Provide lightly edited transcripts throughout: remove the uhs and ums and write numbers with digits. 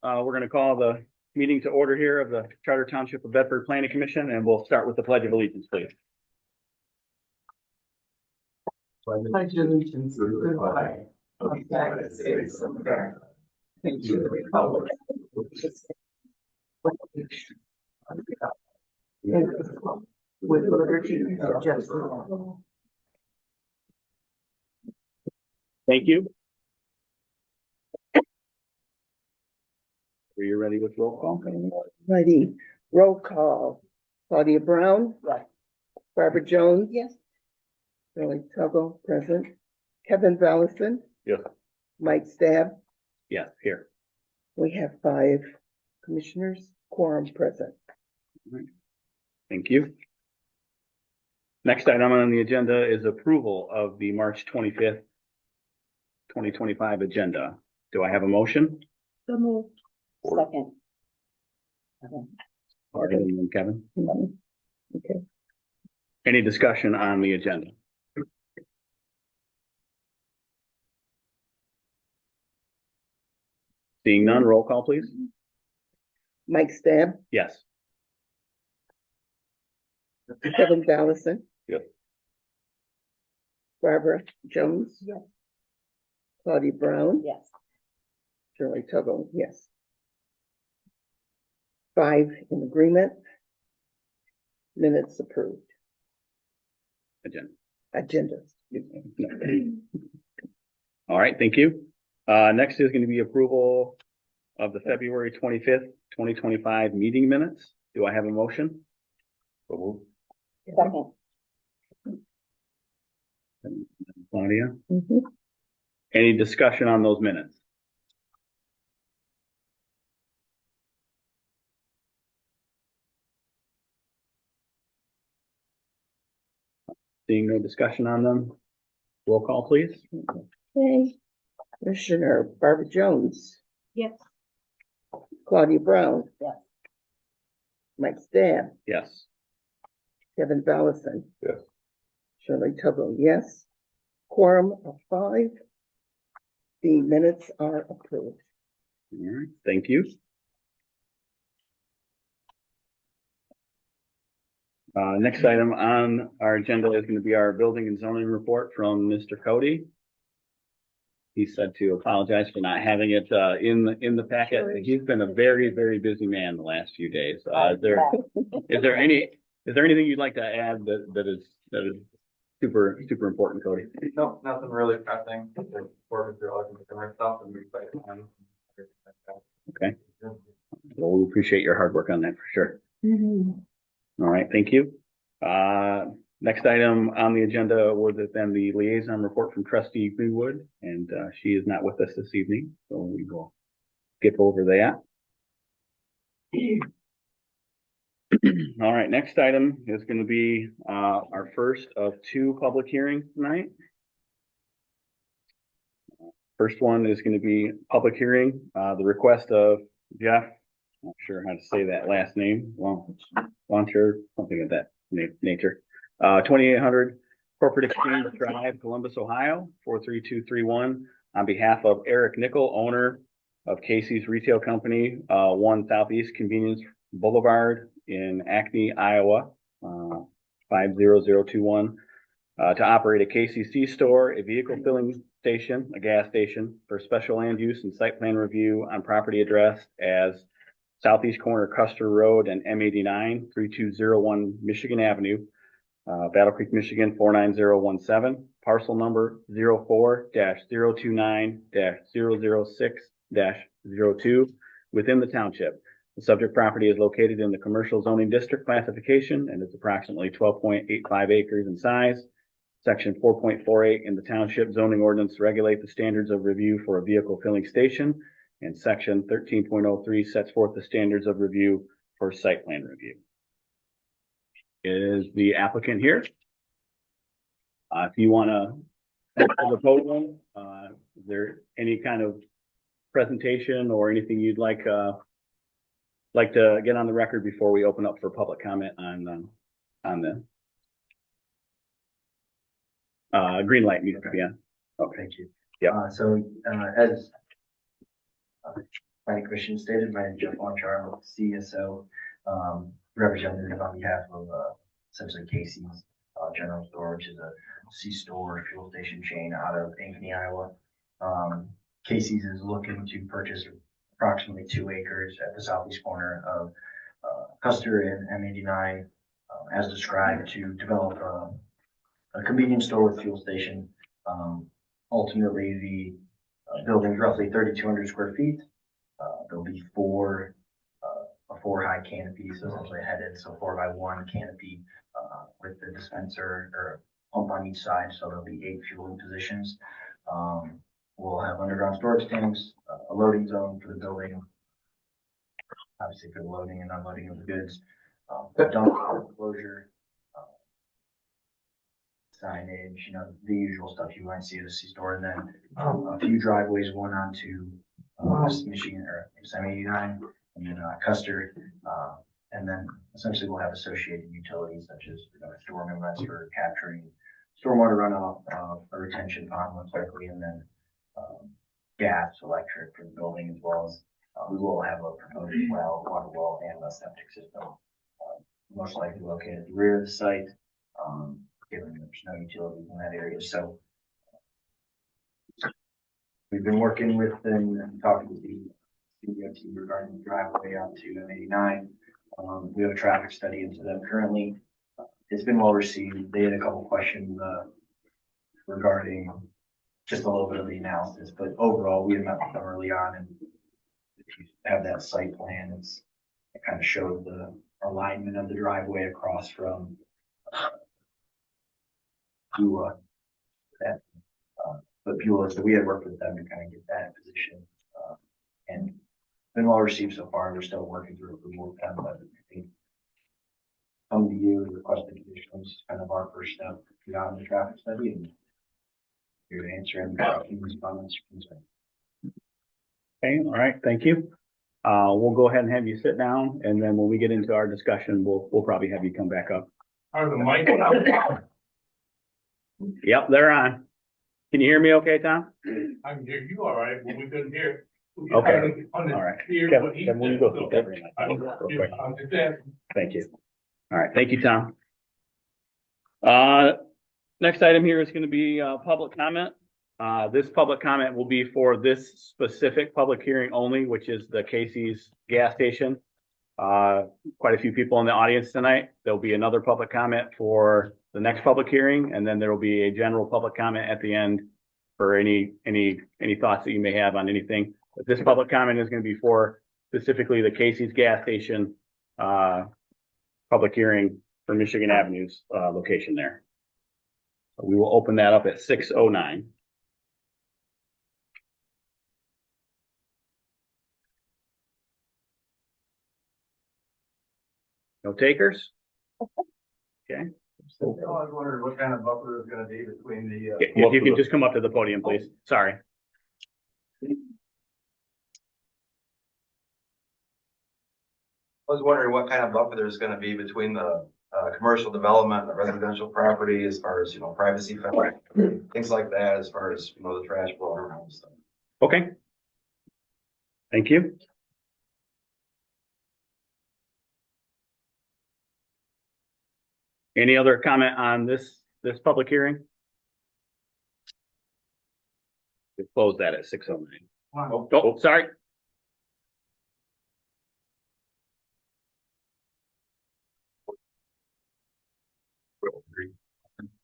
we're going to call the meeting to order here of the Charter Township of Bedford Planning Commission, and we'll start with the Pledge of Allegiance, please. Pledge allegiance to the flag of the United States of America and to the republic with liberty and justice. Thank you. Are you ready with roll call? Ready. Roll call. Claudia Brown. Right. Barbara Jones. Yes. Billy Tuggle, present. Kevin Vallison. Yes. Mike Stab. Yes, here. We have 5 commissioners, quorum present. All right. Thank you. Next item on the agenda is approval of the March 25th, 2025 agenda. Do I have a motion? So moved. Second. All right, and then Kevin. Okay. Any discussion on the agenda? Seeing none, roll call, please. Mike Stab. Yes. Kevin Vallison. Yes. Barbara Jones. Yes. Claudia Brown. Yes. Shirley Tuggle, yes. 5 in agreement. Minutes approved. Agenda. Agendas. All right, thank you. Next is going to be approval of the February 25th, 2025 meeting minutes. Do I have a motion? Second. Claudia, Mhm. any discussion on those minutes? Seeing no discussion on them, roll call, please. Okay. Commissioner Barbara Jones. Yes. Claudia Brown. Yes. Mike Stab. Yes. Kevin Vallison. Yes. Shirley Tuggle, yes. Quorum of 5. The minutes are approved. All right, thank you. Next item on our agenda is going to be our building and zoning report from Mr. Cody. He said to apologize for not having it in the packet. Sure. He's been a very, very busy man the last few days. Is there anything you'd like to add that is super important, Cody? No, nothing really pressing. Working through all the different stuff and we fight time. Okay. Well, we appreciate your hard work on that for sure. Mhm. All right, thank you. Next item on the agenda was then the liaison report from Trustee Greenwood, and she is not with us this evening, so we will skip over that. All right, next item is going to be our first of 2 public hearings tonight. First one is going to be public hearing, the request of Jeff, not sure how to say that last name, Launcher, something of that nature. 2800 Corporate Exchange Drive, Columbus, Ohio, 43231, on behalf of Eric Nickel, owner of Casey's Retail Company, 1 Southeast Convenience Boulevard in Acme, Iowa, 50021, to operate a KCC store, a vehicle filling station, a gas station, for special land use and site plan review on property addressed as Southeast Corner Custer Road and M89, 3201 Michigan Avenue, Battle Creek, Michigan, 49017, parcel number 04-029-006-02, within the township. The subject property is located in the commercial zoning district classification and is approximately 12.85 acres in size. Section 4.48 in the township zoning ordinance regulate the standards of review for a vehicle filling station, and section 13.03 sets forth the standards of review for site plan review. Is the applicant here? If you want to the podium, is there any kind of presentation or anything you'd like to get on the record before we open up for public comment on the green light needs to be on? Okay, Thank you. Yeah. As Planning Commission stated, my name is Jeff Lonchar, I'm with CSO, representative on behalf of, essentially Casey's, General Store, which is a C-store fuel station chain out of Ankeny, Iowa. Casey's is looking to purchase approximately 2 acres at the southeast corner of, Custer and M89, as described, to develop a convenience store with fuel station. Ultimately, the building is roughly 3,200 square feet. There'll be a 4 high canopy, so essentially headed, so 4x1 canopy with the dispenser or pump on each side, so there'll be 8 fueling positions. We'll have underground storage tanks, a loading zone for the building, obviously for the loading and unloading of the goods, dump enclosure, signage, the usual stuff you might see at a C-store, and then a few driveways, one onto Michigan or M89, and then Custer, and then essentially we'll have associated utilities such as storm inlets for capturing stormwater runoff, a retention pond most likely, and then gas, electric for the building, as well as we will have a proposed well, water well, and a septic system, most likely located at the rear of the site, given there's no utilities in that area. So we've been working with them and talking with the DOT regarding the driveway out to M89. We have a traffic study into them currently. It's been well received. They had a couple questions regarding just a little bit of the analysis, but overall we had met with them early on, and if you have that site plan, it kind of showed the alignment of the driveway across from that. But Beulah, so we had worked with them to kind of get that position, and been well received so far. We're still working through approval with them, but I think come to you, request the conditions, kind of our first step beyond the traffic study, and here to answer any questions, comments, or concerns. Okay, all right, thank you. We'll go ahead and have you sit down, and then when we get into our discussion, we'll probably have you come back up. Are the mic on? Yep, they're on. Can you hear me okay, Tom? I can hear you all right, but we couldn't hear. Okay. All right. Kevin, will you go through that? I'm just asking. Thank you. All right, thank you, Tom. Next item here is going to be public comment. This public comment will be for this specific public hearing only, which is the Casey's gas station. Quite a few people in the audience tonight. There'll be another public comment for the next public hearing, and then there will be a general public comment at the end for any thoughts that you may have on anything. But this public comment is going to be for specifically the Casey's gas station public hearing for Michigan Avenue's location there. So we will open that up at 6:09. No takers? Okay. I was wondering what kind of buffer is gonna be between the, If you can just come up to the podium, please. Sorry. I was wondering what kind of buffer there's gonna be between the, commercial development and the residential property as far as, privacy, things like that, as far as, the trash blowing around and stuff. Okay. Thank you. Any other comment on this public hearing? We close that at 6:09. Oh, sorry.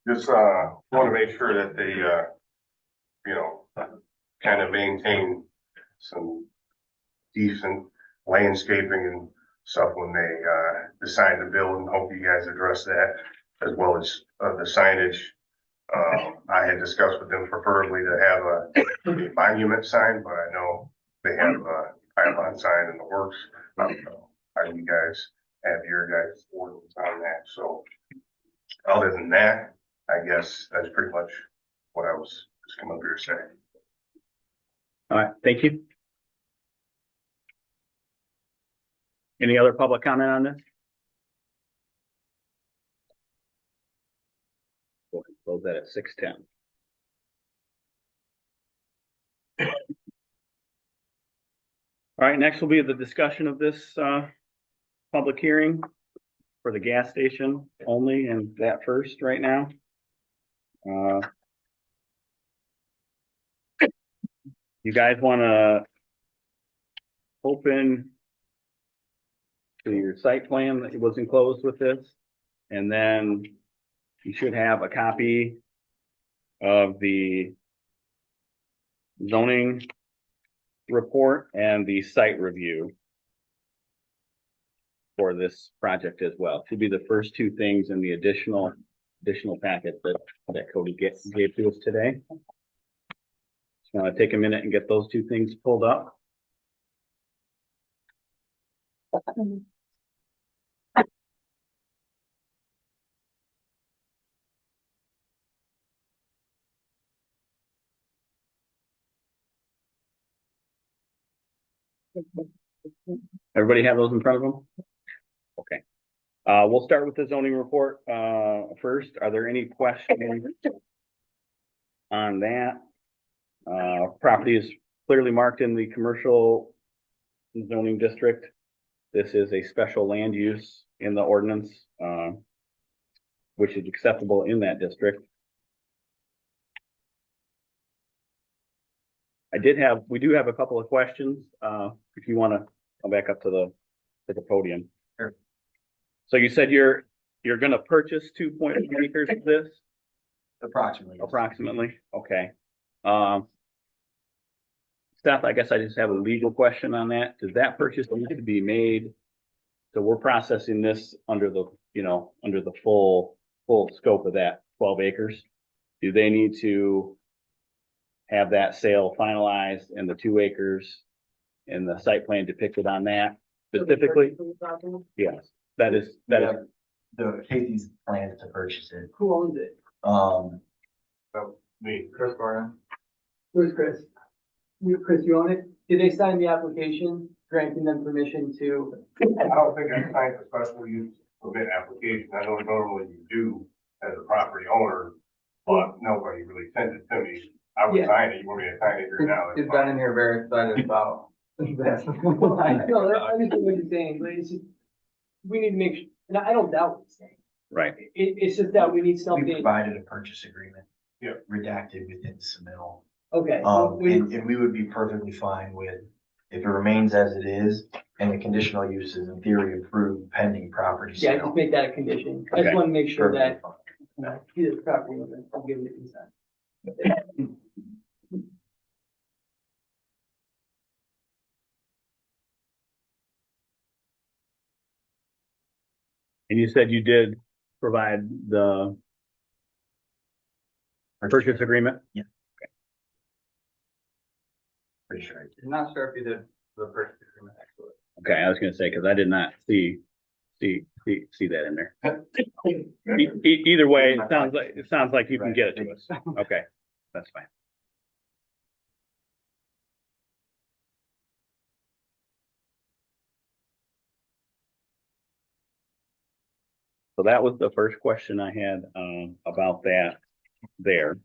Just want to make sure that they, kind of maintain some decent landscaping and stuff when they decide to build, and hope you guys address that, as well as the signage. I had discussed with them preferably to have a monument sign, but I know they have a pylon sign in the works. I don't know how you guys have your guys' ordinance on that. So other than that, I guess that's pretty much what I was just coming up here to say. All right, thank you. Any other public comment on this? Go ahead and close that at 6:10. All right, next will be the discussion of this, public hearing for the gas station only, and that first right now. You guys wanna open to your site plan that was enclosed with this? And then you should have a copy of the zoning report and the site review for this project as well. Should be the first two things in the additional packet that Cody gave to us today. Just want to take a minute and get those two things pulled up. Everybody have those in front of them? Okay. We'll start with the zoning report, first. Are there any questions on that? Property is clearly marked in the commercial zoning district. This is a special land use in the ordinance, which is acceptable in that district. We do have a couple of questions, if you want to come back up to the podium. Sure. So you said you're gonna purchase 2.1 acres of this? Approximately. Approximately, okay. Steph, I guess I just have a legal question on that. Does that purchase need to be made? So we're processing this under the full scope of that 12 acres. Do they need to have that sale finalized and the 2 acres and the site plan depicted on that specifically? Yes, that is. The Casey's plans to purchase it. Who owns it? Me, Chris Barnum. Where's Chris? Chris, you own it? Did they sign the application granting them permission to? I don't think I signed a special use permit application. I know normally you do as a property owner, but nobody really sent it to me. I would Yeah. sign it. You want me to sign it here now? He's been in here very excited about. No, I understand what you're saying, but it's just, we need to make sure, and I don't doubt what you're saying. Right. It's just that we need We something, provided a purchase agreement. Yeah. Redacted within submittal. okay. And we would be perfectly fine with, if it remains as it is, and the conditional use is in theory approved pending property Yeah, sale. just make that a condition. I Okay. just want to make sure that, Perfectly fine. he's a property owner, I'll give him the consent. And you said you did provide the purchase agreement? Pretty sure I did. I'm not sure if he did the purchase agreement actually. Okay, I was gonna say, because I did not see that in there. Either way, it sounds like you can get it to us. Okay, that's fine. So that was the first question I had, about that there.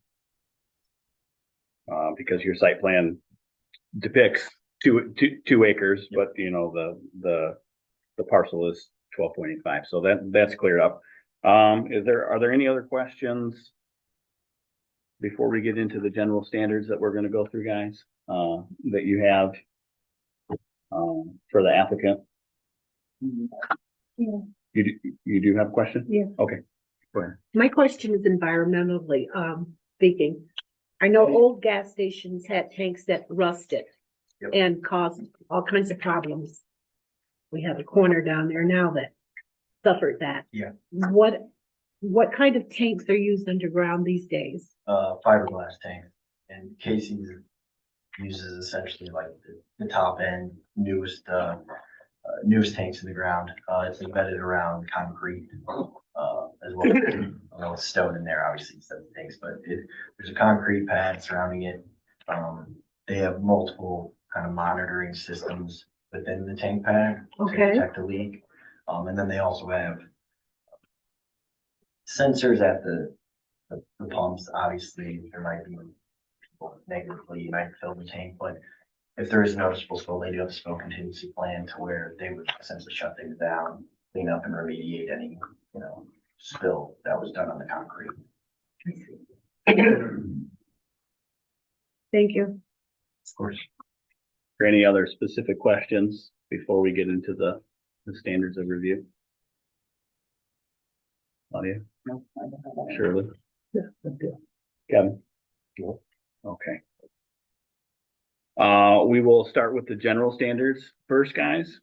Because your site plan depicts two acres, but the parcel is 12.85, so that's cleared up. Are there any other questions before we get into the general standards that we're gonna go through, guys, that you have, for the applicant? Yeah. You do have a question? Yeah. Okay, go ahead. My question is environmentally, speaking. I know old gas stations had tanks that rusted Yep. and caused all kinds of problems. We have a corner down there now that suffered that. Yeah. What kind of tanks are used underground these days? Fiberglass tank, and Casey's uses essentially like the top end, newest tanks in the ground. It's embedded around concrete, as well. I know it's stone in there, obviously, instead of tanks, but there's a concrete pad surrounding it. They have multiple kind of monitoring systems within the tank pad to Okay. detect a leak. And then they also have sensors at the pumps. Obviously, there might be people negatively, you might fill the tank, but if there is a noticeable spill, they do have a spill contingency plan to where they would essentially shut things down, clean up and remediate any, spill that was done on the concrete. Thank you. Of course. For any other specific questions before we get into the standards of review? Claudia? No, I don't have that. Shirley? Yeah, that's good. Kevin? Okay. We will start with the general standards first, guys.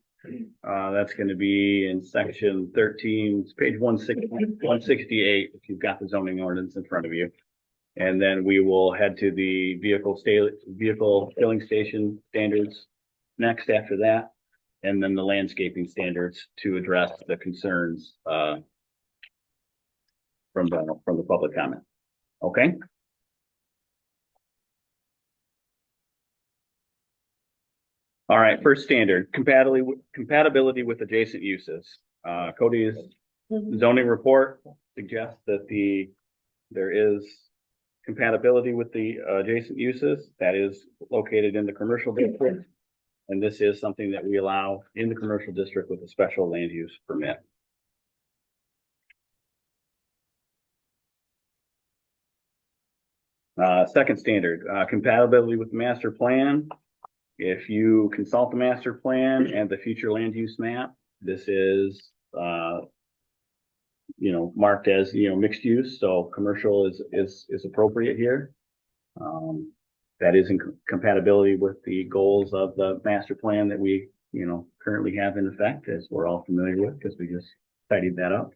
That's gonna be in section 13, it's page 168, if you've got the zoning ordinance in front of you. And then we will head to the vehicle filling station standards next after that. And then the landscaping standards to address the concerns, from the public comment. Okay? All right, first standard, compatibility with adjacent uses. Cody's zoning report suggests that there is compatibility with the adjacent uses that is located in the commercial district. And this is something that we allow in the commercial district with a special land use permit. Second standard, compatibility with the master plan. If you consult the master plan and the future land use map, this is, marked as, mixed use. So commercial is appropriate here. That is in compatibility with the goals of the master plan that we, currently have in effect, as we're all familiar with, because we just tidied that up.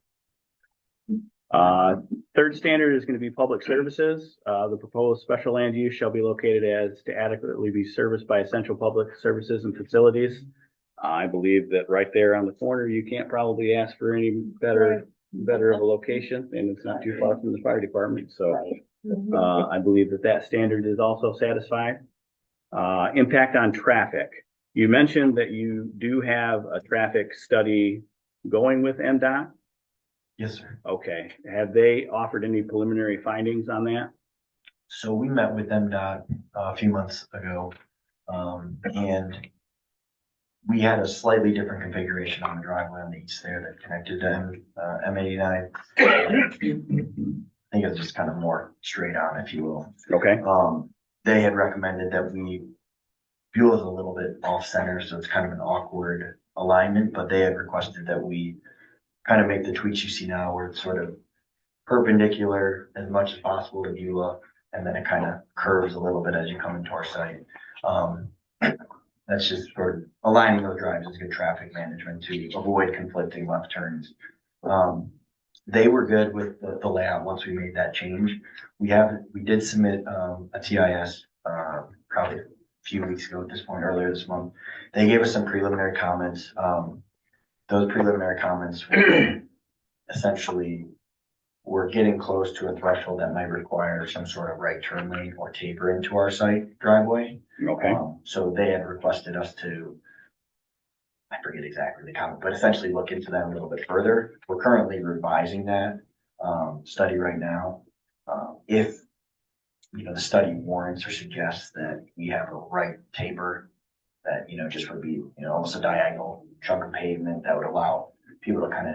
Third standard is going to be public services. The proposed special land use shall be located as to adequately be serviced by essential public services and facilities. I believe that right there on the corner, you can't probably ask for any better of a location, and it's not too far from the fire department. So I believe that standard is also satisfied. Impact on traffic. You mentioned that you do have a traffic study going with MDOT. Yes, sir. Okay. Have they offered any preliminary findings on that? So we met with MDOT a few months ago, and we had a slightly different configuration on the driveway on the east there that connected to M89. I think it's just kind of more straight on, if you will. Okay. They had recommended that we fuel is a little bit off center, so it's kind of an awkward alignment, but they had requested that we kind of make the tweaks you see now where it's sort of perpendicular as much as possible to Beulah, and then it kind of curves a little bit as you come into our site. That's just for aligning those drives as good traffic management to avoid conflicting left turns. They were good with the layout once we made that change. We did submit a TIS probably a few weeks ago at this point, earlier this month. They gave us some preliminary comments. Those preliminary comments were essentially, we're getting close to a threshold that might require some sort of right turn lane or taper into our site driveway. Okay. So they had requested us to, I forget exactly the comment, but essentially look into that a little bit further. We're currently revising that study right now. If, the study warrants or suggests that we have a right taper that, just would be, almost a diagonal chunk of pavement that would allow people to kind of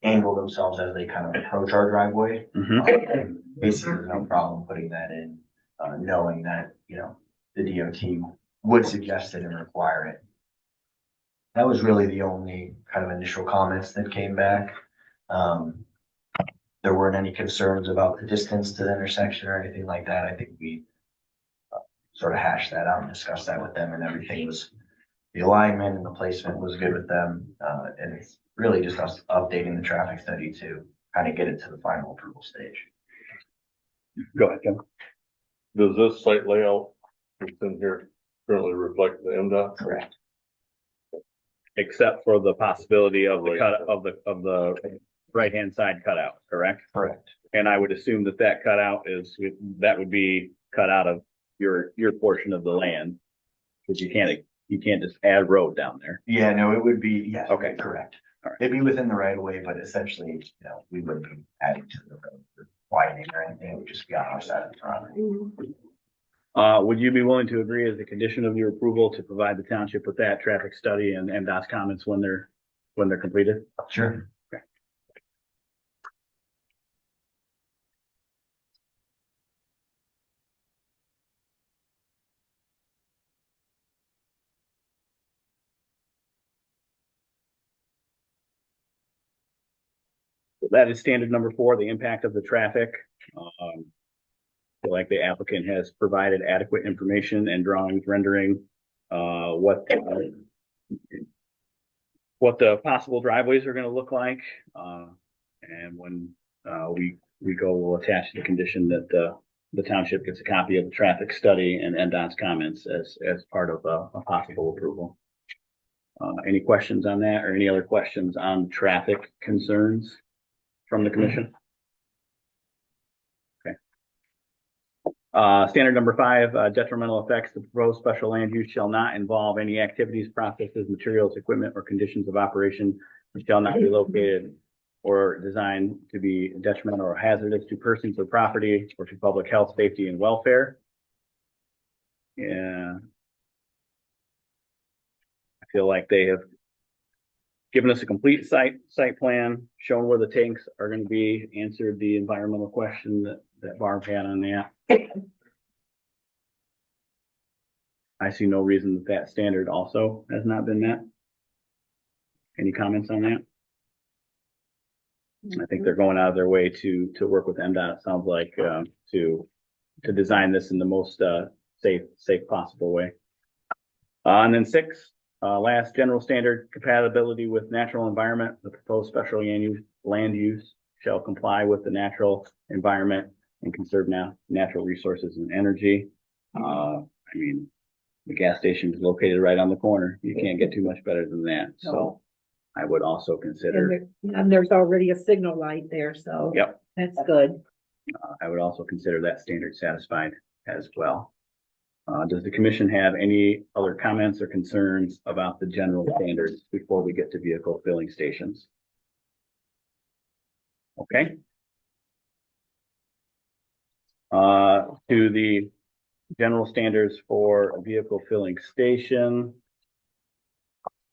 angle themselves as they kind of approach our driveway. Basically, there's no problem putting that in, knowing that, the DOT would suggest it and require it. That was really the only kind of initial comments that came back. There weren't any concerns about the distance to the intersection or anything like that. I think we sort of hashed that out and discussed that with them, and everything was, the alignment and the placement was good with them. And it's really just us updating the traffic study to kind of get it to the final approval stage. Go ahead, Kevin. Does this site layout that's in here currently reflect the MDOT? Correct. Except for the possibility of the cut of the right-hand side cutout, correct? Correct. And I would assume that cutout would be cut out of your portion of the land, because you can't just add road down there. Yeah, no, it would be, yes. Okay. Correct. All right. It'd be within the right of way, but essentially, we wouldn't be adding to the road or widening or anything. It would just be on our side of the property. Would you be willing to agree as a condition of your approval to provide the township with that traffic study and MDOT's comments when they're completed? Sure. That is standard number 4, the impact of the traffic. Feel like the applicant has provided adequate information and drawings rendering what the possible driveways are going to look like. And when we go, we'll attach the condition that the township gets a copy of the traffic study and NDOT's comments as part of a possible approval. Any questions on that or any other questions on traffic concerns from the commission? Okay. Standard number 5, detrimental effects. The proposed special land use shall not involve any activities, processes, materials, equipment, or conditions of operation which shall not be located or designed to be detrimental or hazardous to persons or property or to public health, safety, and welfare. Yeah. I feel like they have given us a complete site plan, shown where the tanks are going to be, answered the environmental question that Barb had on that. I see no reason that standard also has not been met. Any comments on that? I think they're going out of their way to work with MDOT, it sounds like, to design this in the most safe possible way. And then 6, last general standard, compatibility with natural environment. The proposed special land use shall comply with the natural environment and conserve natural resources and energy. I mean, the gas station is located right on the corner. You can't get too much better than that. So I would also consider. And there's already a signal light there, so. Yep. That's good. I would also consider that standard satisfied as well. Does the commission have any other comments or concerns about the general standards before we get to vehicle filling stations? Okay. To the general standards for a vehicle filling station.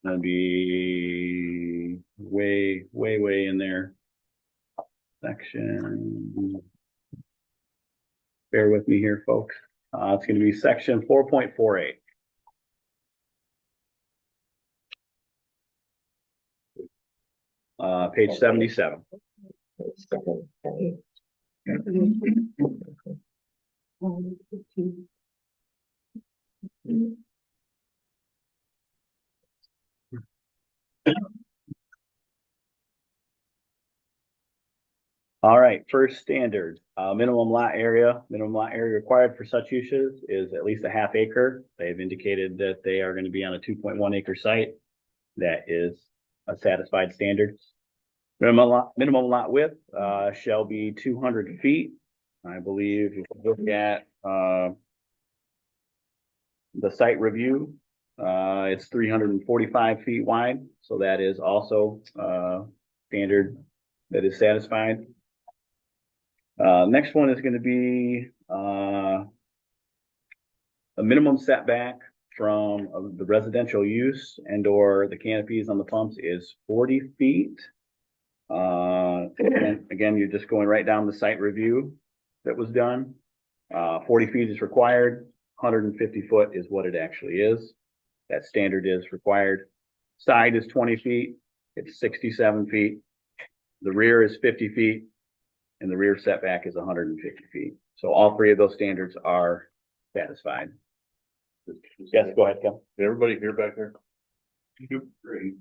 Gonna be way in there. Section. Bear with me here, folks. It's going to be section 4.48. Page 77. All right, first standard, minimum lot area. Minimum lot area required for such uses is at least a ½ acre. They've indicated that they are going to be on a 2.1 acre site. That is a satisfied standard. Minimum lot width shall be 200 feet. I believe if you look at the site review, it's 345 feet wide. So that is also standard that is satisfied. Next one is going to be a minimum setback from the residential use and or the canopies on the pumps is 40 feet. And again, you're just going right down the site review that was done. 40 feet is required. 150 foot is what it actually is. That standard is required. Side is 20 feet. It's 67 feet. The rear is 50 feet. And the rear setback is 150 feet. So all 3 of those standards are satisfied. Yes, go ahead, Kevin. Can everybody hear back there? Great.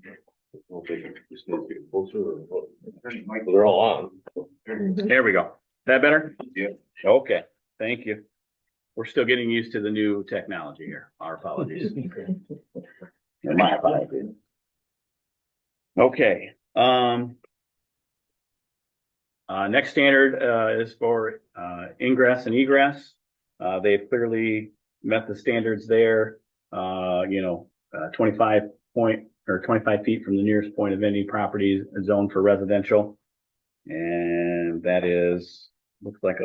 Okay, just need to get closer or what? They're all on. There we go. Is that better? Yeah. Okay, thank you. We're still getting used to the new technology here. Our apologies. My apologies. Okay. Next standard is for ingress and egress. They've clearly met the standards there. 25 feet from the nearest point of any property zoned for residential. And that is, looks like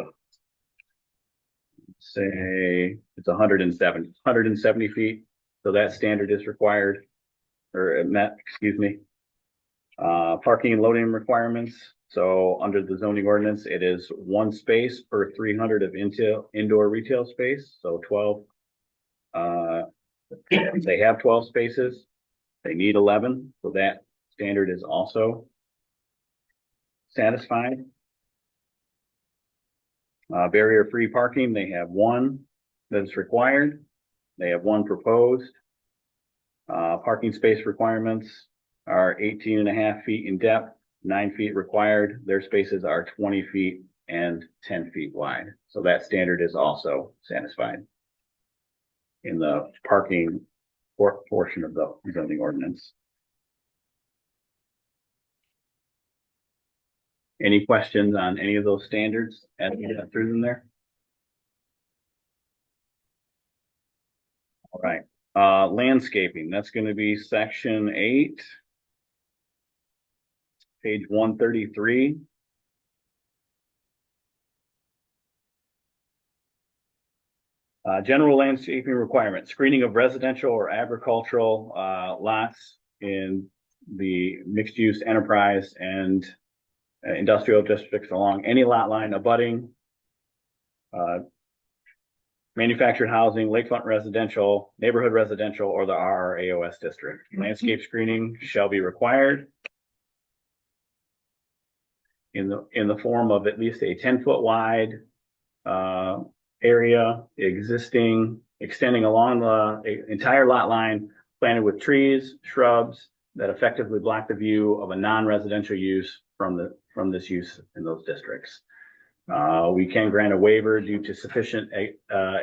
say it's 170 feet. So that standard is required or met, excuse me. Parking and loading requirements. So under the zoning ordinance, it is one space per 300 of indoor retail space. So 12. They have 12 spaces. They need 11. So that standard is also satisfied. Barrier-free parking, they have one that's required. They have one proposed. Parking space requirements are 18.5 feet in depth, 9 feet required. Their spaces are 20 feet and 10 feet wide. So that standard is also satisfied in the parking portion of the zoning ordinance. Any questions on any of those standards as we get through them there? All right, landscaping, that's gonna be section 8. Page 133. General landscaping requirements, screening of residential or agricultural lots in the mixed-use enterprise and industrial districts along any lot line abutting manufactured housing, lakefront residential, neighborhood residential, or the RRAOS district. Landscape screening shall be required in the form of at least a 10-foot wide area extending along the entire lot line, planted with trees, shrubs that effectively block the view of a non-residential use from this use in those districts. We can grant a waiver due to sufficient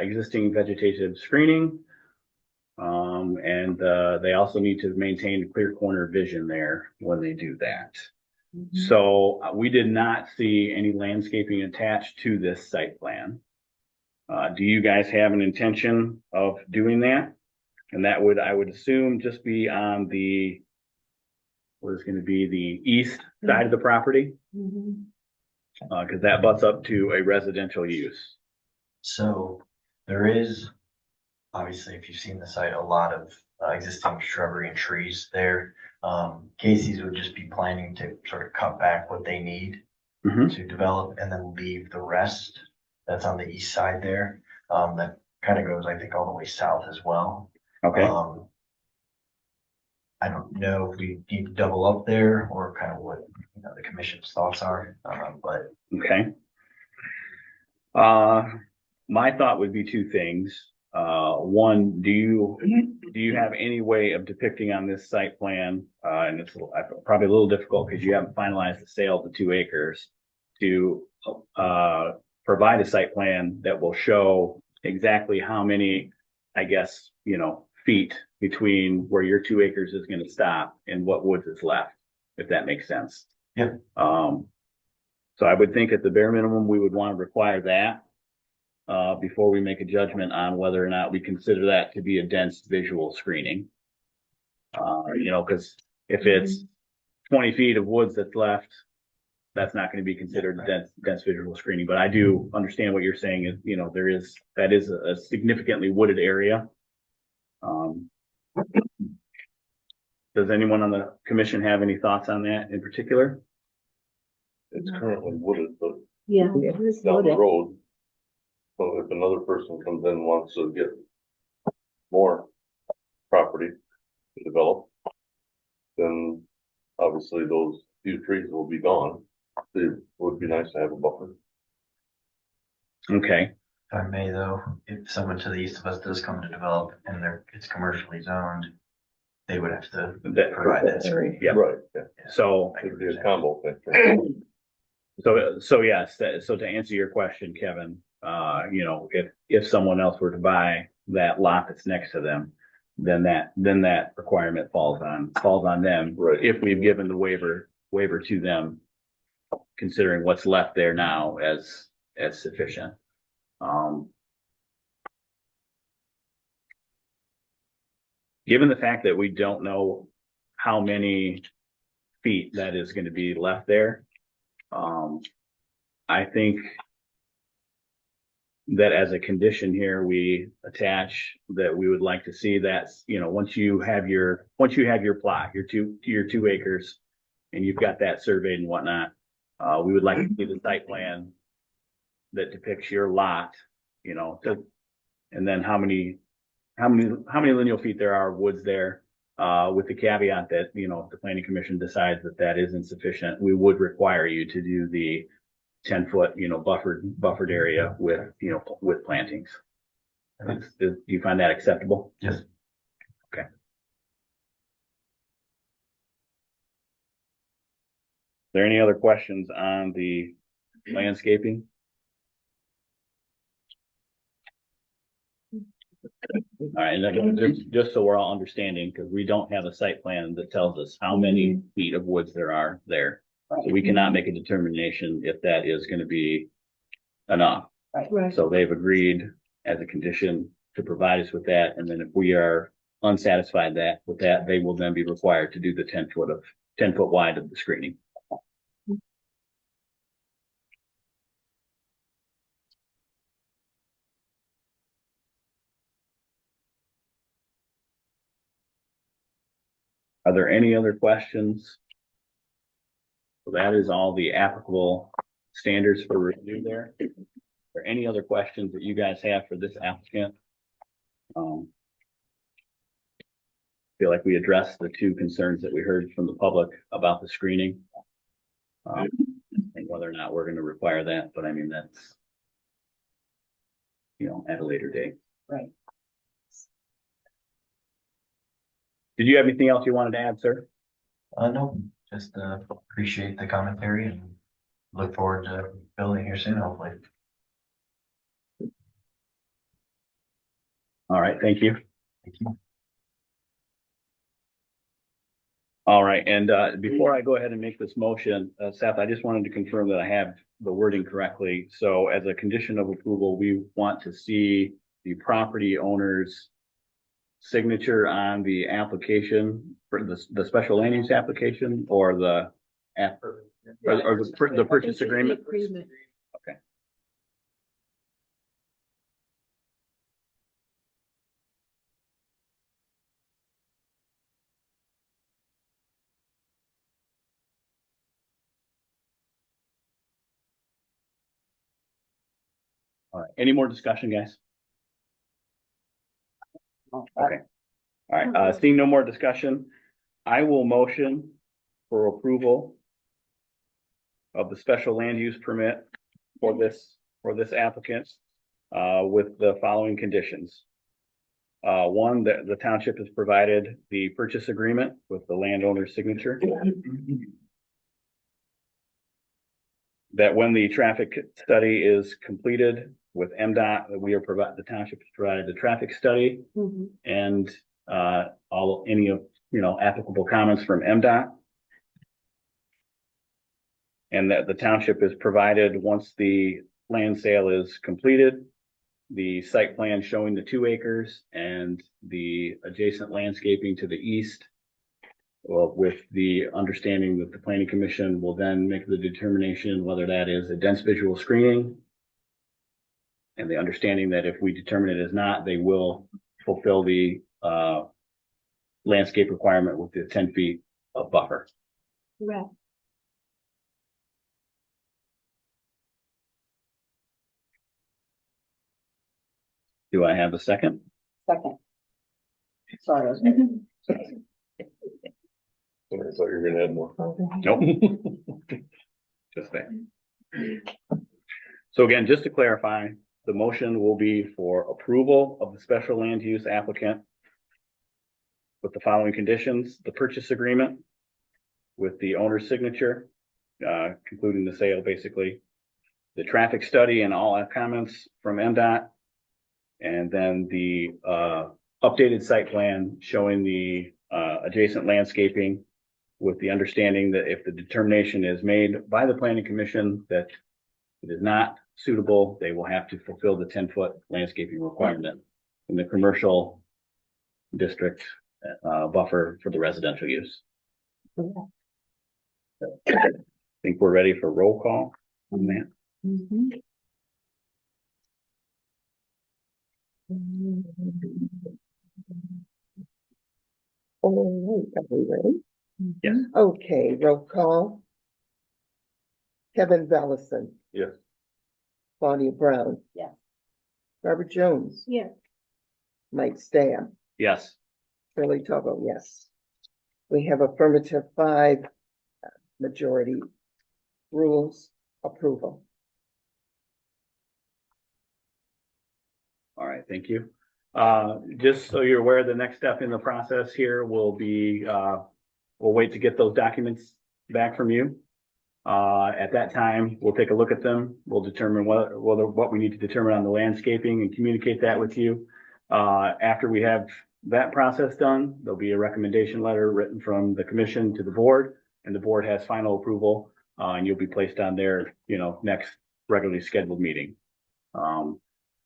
existing vegetative screening. And they also need to maintain clear corner vision there when they do that. So we did not see any landscaping attached to this site plan. Do you guys have an intention of doing that? And that would, I would assume, just be on the, what is going to be the east side of the property? Because that butts up to a residential use. So there is, obviously, if you've seen the site, a lot of existing shrubbery and trees there. Casey's would just be planning to sort of cut back what they need to develop and then leave the rest that's on the east side there. That kind of goes, I think, all the way south as well. Okay. I don't know if we need to double up there or kind of what, you know, the commission's thoughts are, but. Okay. My thought would be two things. One, do you have any way of depicting on this site plan, and it's probably a little difficult because you haven't finalized the sale of the 2 acres, to provide a site plan that will show exactly how many, I guess, you know, feet between where your 2 acres is going to stop and what woods is left, if that makes sense. Yeah. So I would think at the bare minimum, we would want to require that before we make a judgment on whether or not we consider that to be a dense visual screening. You know, because if it's 20 feet of woods that's left, that's not going to be considered dense visual screening. But I do understand what you're saying is, you know, that is a significantly wooded area. Does anyone on the commission have any thoughts on that in particular? It's currently wooded, but Yeah, it was down the loaded. road. So if another person comes in and wants to get more property to develop, then obviously those few trees will be gone. It would be nice to have a buffer. Okay. If I may though, if someone to the east of us does come to develop and it's commercially zoned, they would have to provide that screen. Yeah. Right. Yeah. So, It'd be a combo thing. so yes, so to answer your question, Kevin, you know, if someone else were to buy that lot that's next to them, then that requirement falls on them. Right. If we've given the waiver to them, considering what's left there now as sufficient. Given the fact that we don't know how many feet that is going to be left there, I think that as a condition here, we attach that we would like to see that, you know, once you have your plot, your 2 acres, and you've got that surveyed and whatnot, we would like to see the site plan that depicts your lot, you know, and then how many lineal feet there are of woods there, with the caveat that, you know, if the planning commission decides that that is insufficient, we would require you to do the 10-foot, you know, buffered area with, you know, with plantings. Do you find that acceptable? Yes. Okay. There any other questions on the landscaping? All right, and then just so we're all understanding, because we don't have a site plan that tells us how many feet of woods there are there. So we cannot make a determination if that is going to be enough. Right. So they've agreed as a condition to provide us with that, and then if we are unsatisfied with that, they will then be required to do the 10 foot wide of the screening. Are there any other questions? So that is all the applicable standards for review there. Are there any other questions that you guys have for this applicant? Feel like we addressed the 2 concerns that we heard from the public about the screening. And whether or not we're going to require that, but I mean, that's, you know, at a later date. Right. Did you have anything else you wanted to add, sir? No, just appreciate the commentary and look forward to building here soon, hopefully. All right, thank you. Thank you. All right, and before I go ahead and make this motion, Seth, I just wanted to confirm that I have the wording correctly. So as a condition of approval, we want to see the property owner's signature on the application for the special land use application, or the purchase agreement. Okay. All right. Any more discussion, guys? Okay. All right. Seeing no more discussion, I will motion for approval of the special land use permit for this applicant, with the following conditions. One, that the township has provided the purchase agreement with the landowner's signature. That when the traffic study is completed with MDOT, that the township has provided the traffic study and any of, you know, applicable comments from MDOT. And that the township is provided, once the land sale is completed, the site plan showing the 2 acres and the adjacent landscaping to the east. Well, with the understanding that the planning commission will then make the determination whether that is a dense visual screening. And the understanding that if we determine it is not, they will fulfill the landscape requirement with the 10 feet of buffer. Right. Do I have a second? Second. Sorry. I thought you were gonna add more. Nope. Just that. So again, just to clarify, the motion will be for approval of the special land use applicant with the following conditions: the purchase agreement with the owner's signature, concluding the sale, basically, the traffic study and all comments from MDOT, and then the updated site plan showing the adjacent landscaping, with the understanding that if the determination is made by the planning commission that it is not suitable, they will have to fulfill the 10-foot landscaping requirement in the commercial district buffer for the residential use. I think we're ready for roll call on that. All right, are we ready? Yes. Okay, roll call. Kevin Bellison, Yes. Claudia Brown. Yes. Robert Jones, Yeah. Mike Stab, Yes. Shirley Tuggle, yes. We have affirmative 5, majority rules approval. All right, thank you. Just so you're aware, the next step in the process here will be, we'll wait to get those documents back from you. At that time, we'll take a look at them. We'll determine what we need to determine on the landscaping and communicate that with you. After we have that process done, there'll be a recommendation letter written from the commission to the board, and the board has final approval, and you'll be placed on their, next regularly scheduled meeting.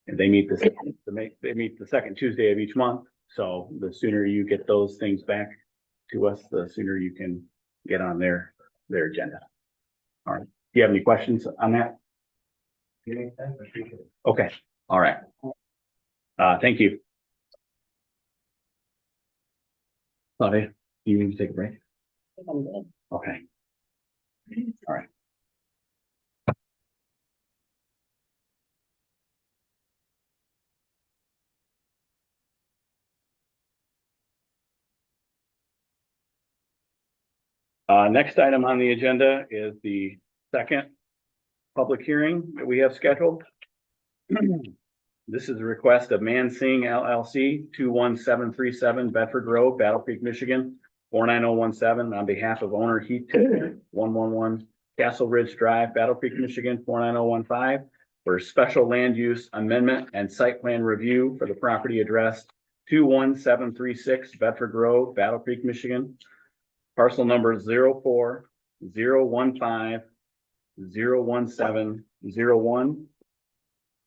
And they meet the second Tuesday of each month. So the sooner you get those things back to us, the sooner you can get on their agenda. All right. Do you have any questions on that? Okay. All right. Thank you. Claudia, do you need to take a break? Okay. All right. Next item on the agenda is the second public hearing that we have scheduled. This is a request of Mansing LLC, 21737 Bedford Road, Battle Creek, Michigan, 49017, on behalf of owner Heath 111 Castle Ridge Drive, Battle Creek, Michigan, 49015, for special land use amendment and site plan review for the property address 21736 Bedford Road, Battle Creek, Michigan. Parcel number 04-015-017-01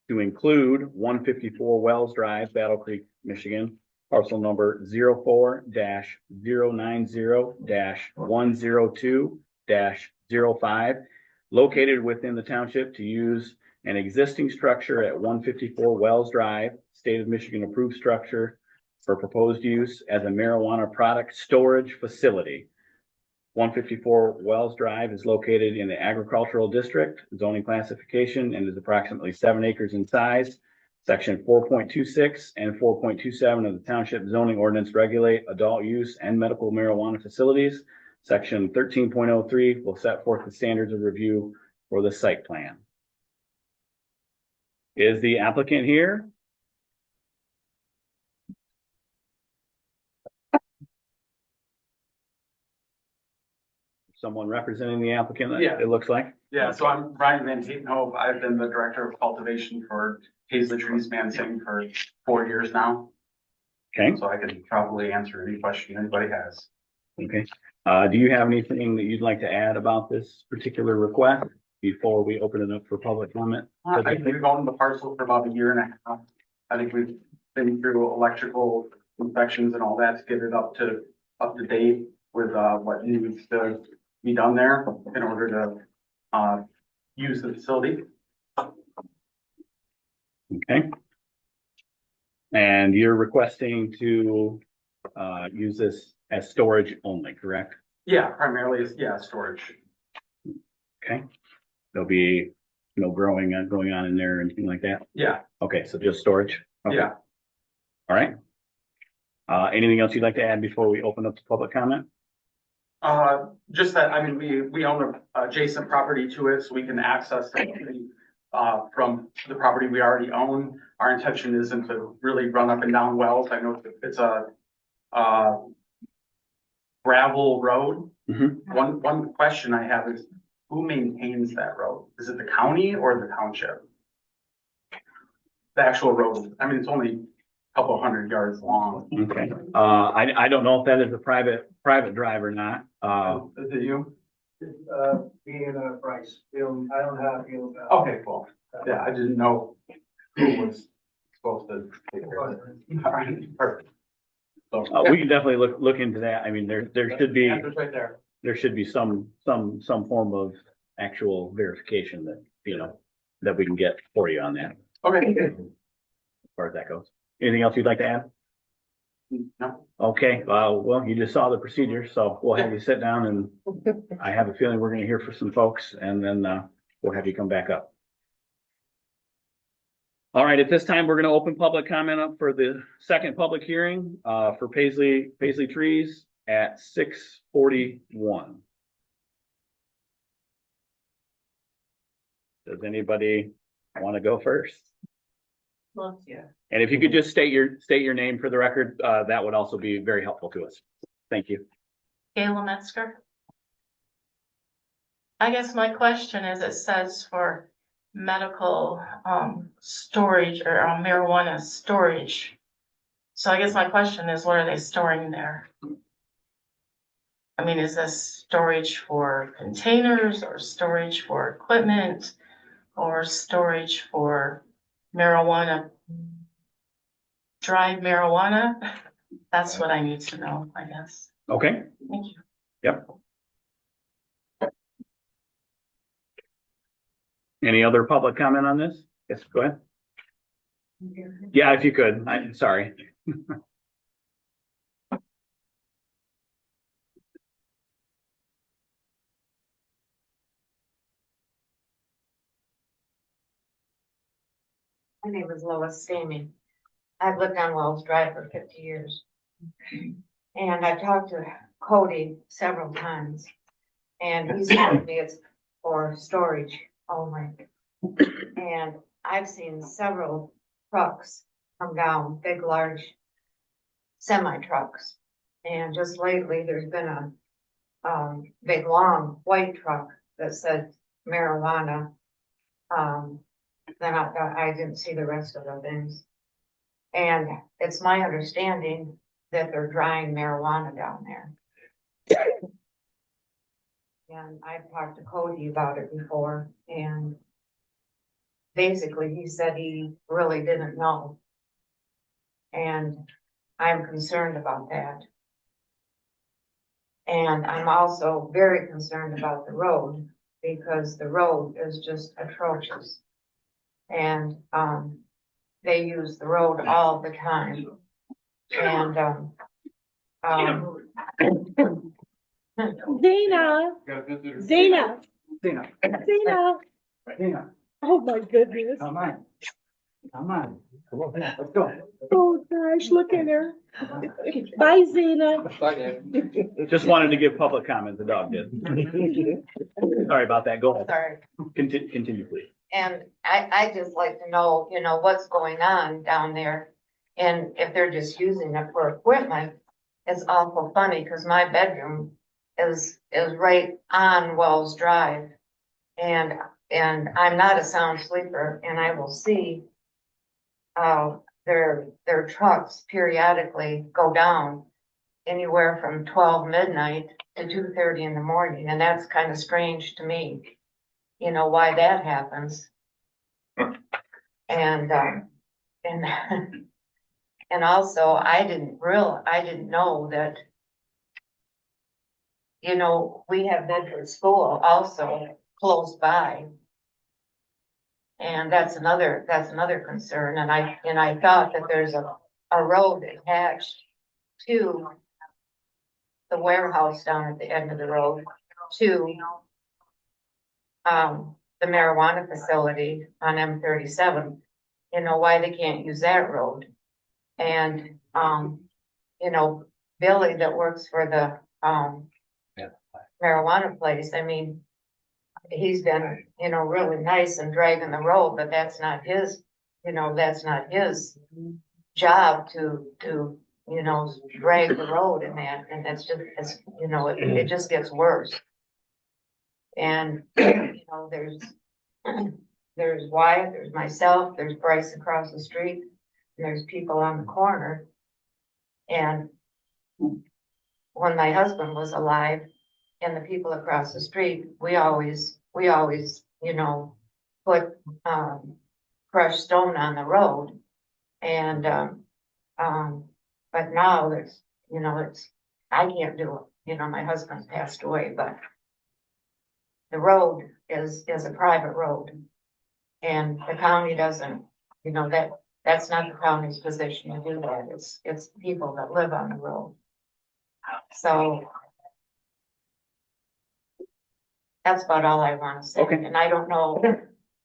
to include 154 Wells Drive, Battle Creek, Michigan. Parcel number 04-090-102-05, located within the township to use an existing structure at 154 Wells Drive, State of Michigan approved structure for proposed use as a marijuana product storage facility. 154 Wells Drive is located in the agricultural district, zoning classification, and is approximately 7 acres in size. Section 4.26 and 4.27 of the township zoning ordinance regulate adult use and medical marijuana facilities. Section 13.03 will set forth the standards of review for the site plan. Is the applicant here? Someone representing the applicant, Yeah. it looks like. Yeah, so I'm Brian Van Tatenhove. I've been the director of cultivation for Paisley Trees Mansing for 4 years now. Okay, So I can probably answer any question anybody has. okay. Do you have anything that you'd like to add about this particular request before we open it up for public comment? We've owned the parcel for about 1.5 years. I think we've been through electrical inspections and all that to get it up to date with what needs to be done there in order to use the facility. Okay. And you're requesting to use this as storage only, correct? Yeah, primarily is, storage. Okay. There'll be no growing going on in there or anything like that? Yeah, Okay, so just storage? Okay. yeah. All right. Anything else you'd like to add before we open up to public comment? Just that, I mean, we own an adjacent property to it, so we can access it from the property we already own. Our intention isn't to really run up and down wells. I know it's a gravel road. Mm-hmm. One question I have is, who maintains that road? Is it the county or the township? The actual road, I mean, it's only a couple 100 yards long. Okay. I don't know if that is a private drive or not. Is it you? Being a price, I don't have field. Okay, cool. Yeah, I didn't know who was supposed to take care of it. All right, perfect. So, We can definitely look into that. I mean, there should be, answer's right there. there should be some form of actual verification that, that we can get for you on that, Okay. as far as that goes. Anything else you'd like to add? No, Okay, well, you just saw the procedure, so we'll have you sit down and I have a feeling we're gonna hear from some folks and then, we'll have you come back up. All right, at this time, we're gonna open public comment up for the second public hearing, for Paisley Trees at 6:41. Does anybody want to go first? Well, yeah. And if you could just state your name for the record, that would also be very helpful to us. Thank you. Gayla Metzger. I guess my question is, it says for medical storage or marijuana storage. So I guess my question is, what are they storing there? I mean, is this storage for containers or storage for equipment or storage for marijuana, dried marijuana? That's what I need to know, I guess. Okay. Thank you. Yep. Any other public comment on this? Yes, go ahead. Yeah, if you could. I'm sorry. My name is Lois Stamey. I've lived on Wells Drive for 50 years. And I talked to Cody several times. And he's told me it's for storage only. And I've seen several trucks come down, big, large semi trucks. And just lately, there's been a big, long white truck that said marijuana. Then I didn't see the rest of the things. And it's my understanding that they're drying marijuana down there. And I've talked to Cody about it before, and basically he said he really didn't know. And I'm concerned about that. And I'm also very concerned about the road, because the road is just atrocious. And they use the road all the time. And Zena. Oh, my goodness. come on. Come on, let's go. Oh, gosh, look at her. Bye, Zena. Just wanted to give public comment. The dog did. Sorry about that. Go ahead. sorry. Continue, please. And I just like to know, what's going on down there. And if they're just using it for equipment, it's awful funny, because my bedroom is right on Wells Drive. And I'm not a sound sleeper, and I will see their trucks periodically go down anywhere from 12 midnight to 2:30 in the morning. And that's kind of strange to me, why that happens. And and also I didn't know that, we have Bedford School also close by. And that's another concern. And I thought that there's a road attached to the warehouse down at the end of the road to the marijuana facility on M37, why they can't use that road. And, Billy that works for the, marijuana place, I mean, he's been, really nice and dragging the road, but that's not his, job to, drag the road in that. And that's just, it just gets worse. And, there's Wyatt, there's myself, there's Bryce across the street, and there's people on the corner. And when my husband was alive and the people across the street, we always, put, crushed stone on the road. And, but now it's, I can't do it. My husband passed away, but the road is a private road. And the county doesn't, That's not the county's position to do that. It's people that live on the road. So that's about all I want to say. Okay. And I don't know,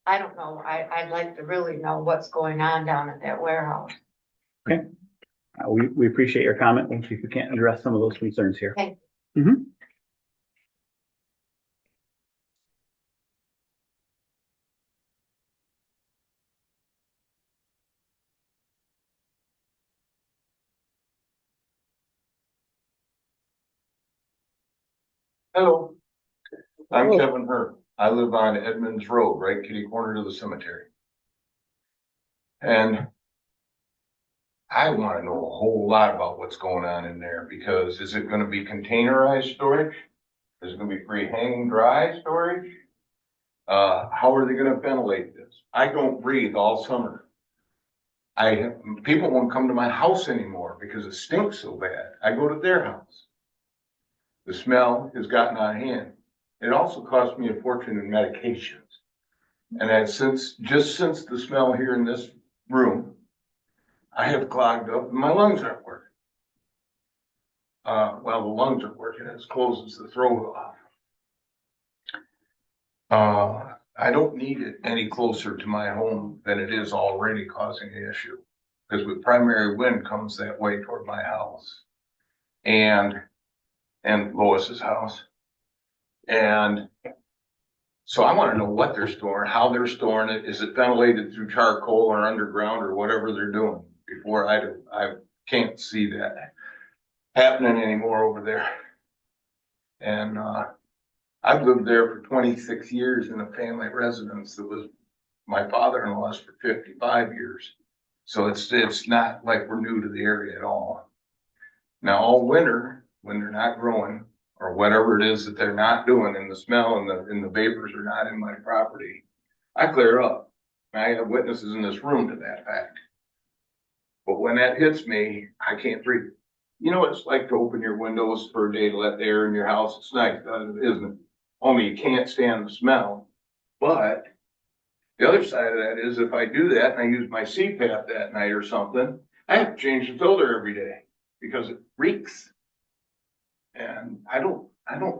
I'd like to really know what's going on down at that warehouse. We appreciate your comment. We'll see if we can't address some of those concerns here. Okay. Mhm. Hello, I'm Kevin Hurd. I live on Edmonds Road, right kitty corner to the cemetery. And I want to know a whole lot about what's going on in there, because is it going to be containerized storage? Is it going to be free hanging dry storage? How are they going to ventilate this? I don't breathe all summer. People won't come to my house anymore because it stinks so bad. I go to their house. The smell has gotten out of hand. It also cost me a fortune in medications. And just since the smell here in this room, I have clogged up and my lungs aren't working. Well, the lungs are working as close as the throat off. I don't need it any closer to my home than it is already causing the issue. Because with primary wind comes that way toward my house and Lois's house. And so I want to know what they're storing, how they're storing it. Is it ventilated through charcoal or underground or whatever they're doing? Before I can't see that happening anymore over there. And I've lived there for 26 years in a family residence that was my father-in-law's for 55 years. So it's not like we're new to the area at all. Now all winter, when they're not growing, or whatever it is that they're not doing, and the smell and the vapors are not in my property, I clear up. I have witnesses in this room to that fact. But when that hits me, I can't breathe. You know what it's like to open your windows for a day to let the air in your house? It's nice, isn't it? Only you can't stand the smell. But the other side of that is if I do that and I use my CPAP that night or something, I have to change the filter every day because it reeks. And I don't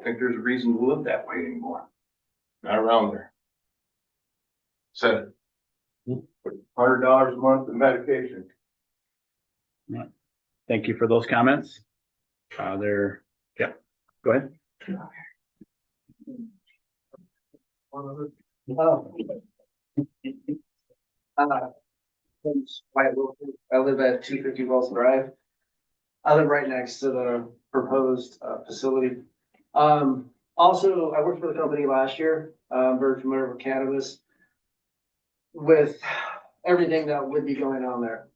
think there's a reason to live that way anymore. Not around there. Said it. $100 a month in medication. Yeah. Thank you for those comments. Yeah, go ahead. I live at 250 Wells Drive. I live right next to the proposed facility. Also, I worked for the company last year. Very familiar with cannabis, with everything that would be going on there.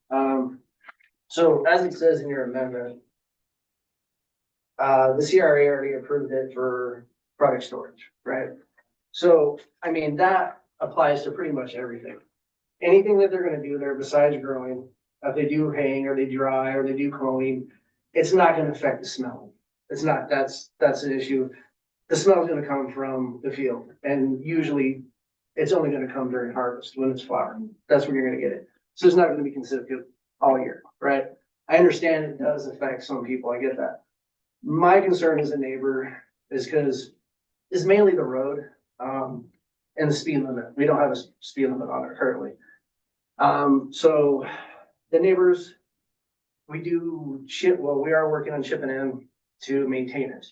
So as it says in your amendment, the CRA already approved it for product storage, right? So, I mean, that applies to pretty much everything. Anything that they're gonna do there besides growing, if they do hang or they dry or they do cloning, it's not gonna affect the smell. It's not, that's an issue. The smell is gonna come from the field, and usually it's only gonna come during harvest when it's flowering. That's when you're gonna get it. So it's not gonna be considered all year, right? I understand it does affect some people, I get that. My concern as a neighbor is because it's mainly the road, and the speed limit. We don't have a speed limit on it currently. So the neighbors, we are working on chipping in to maintain it.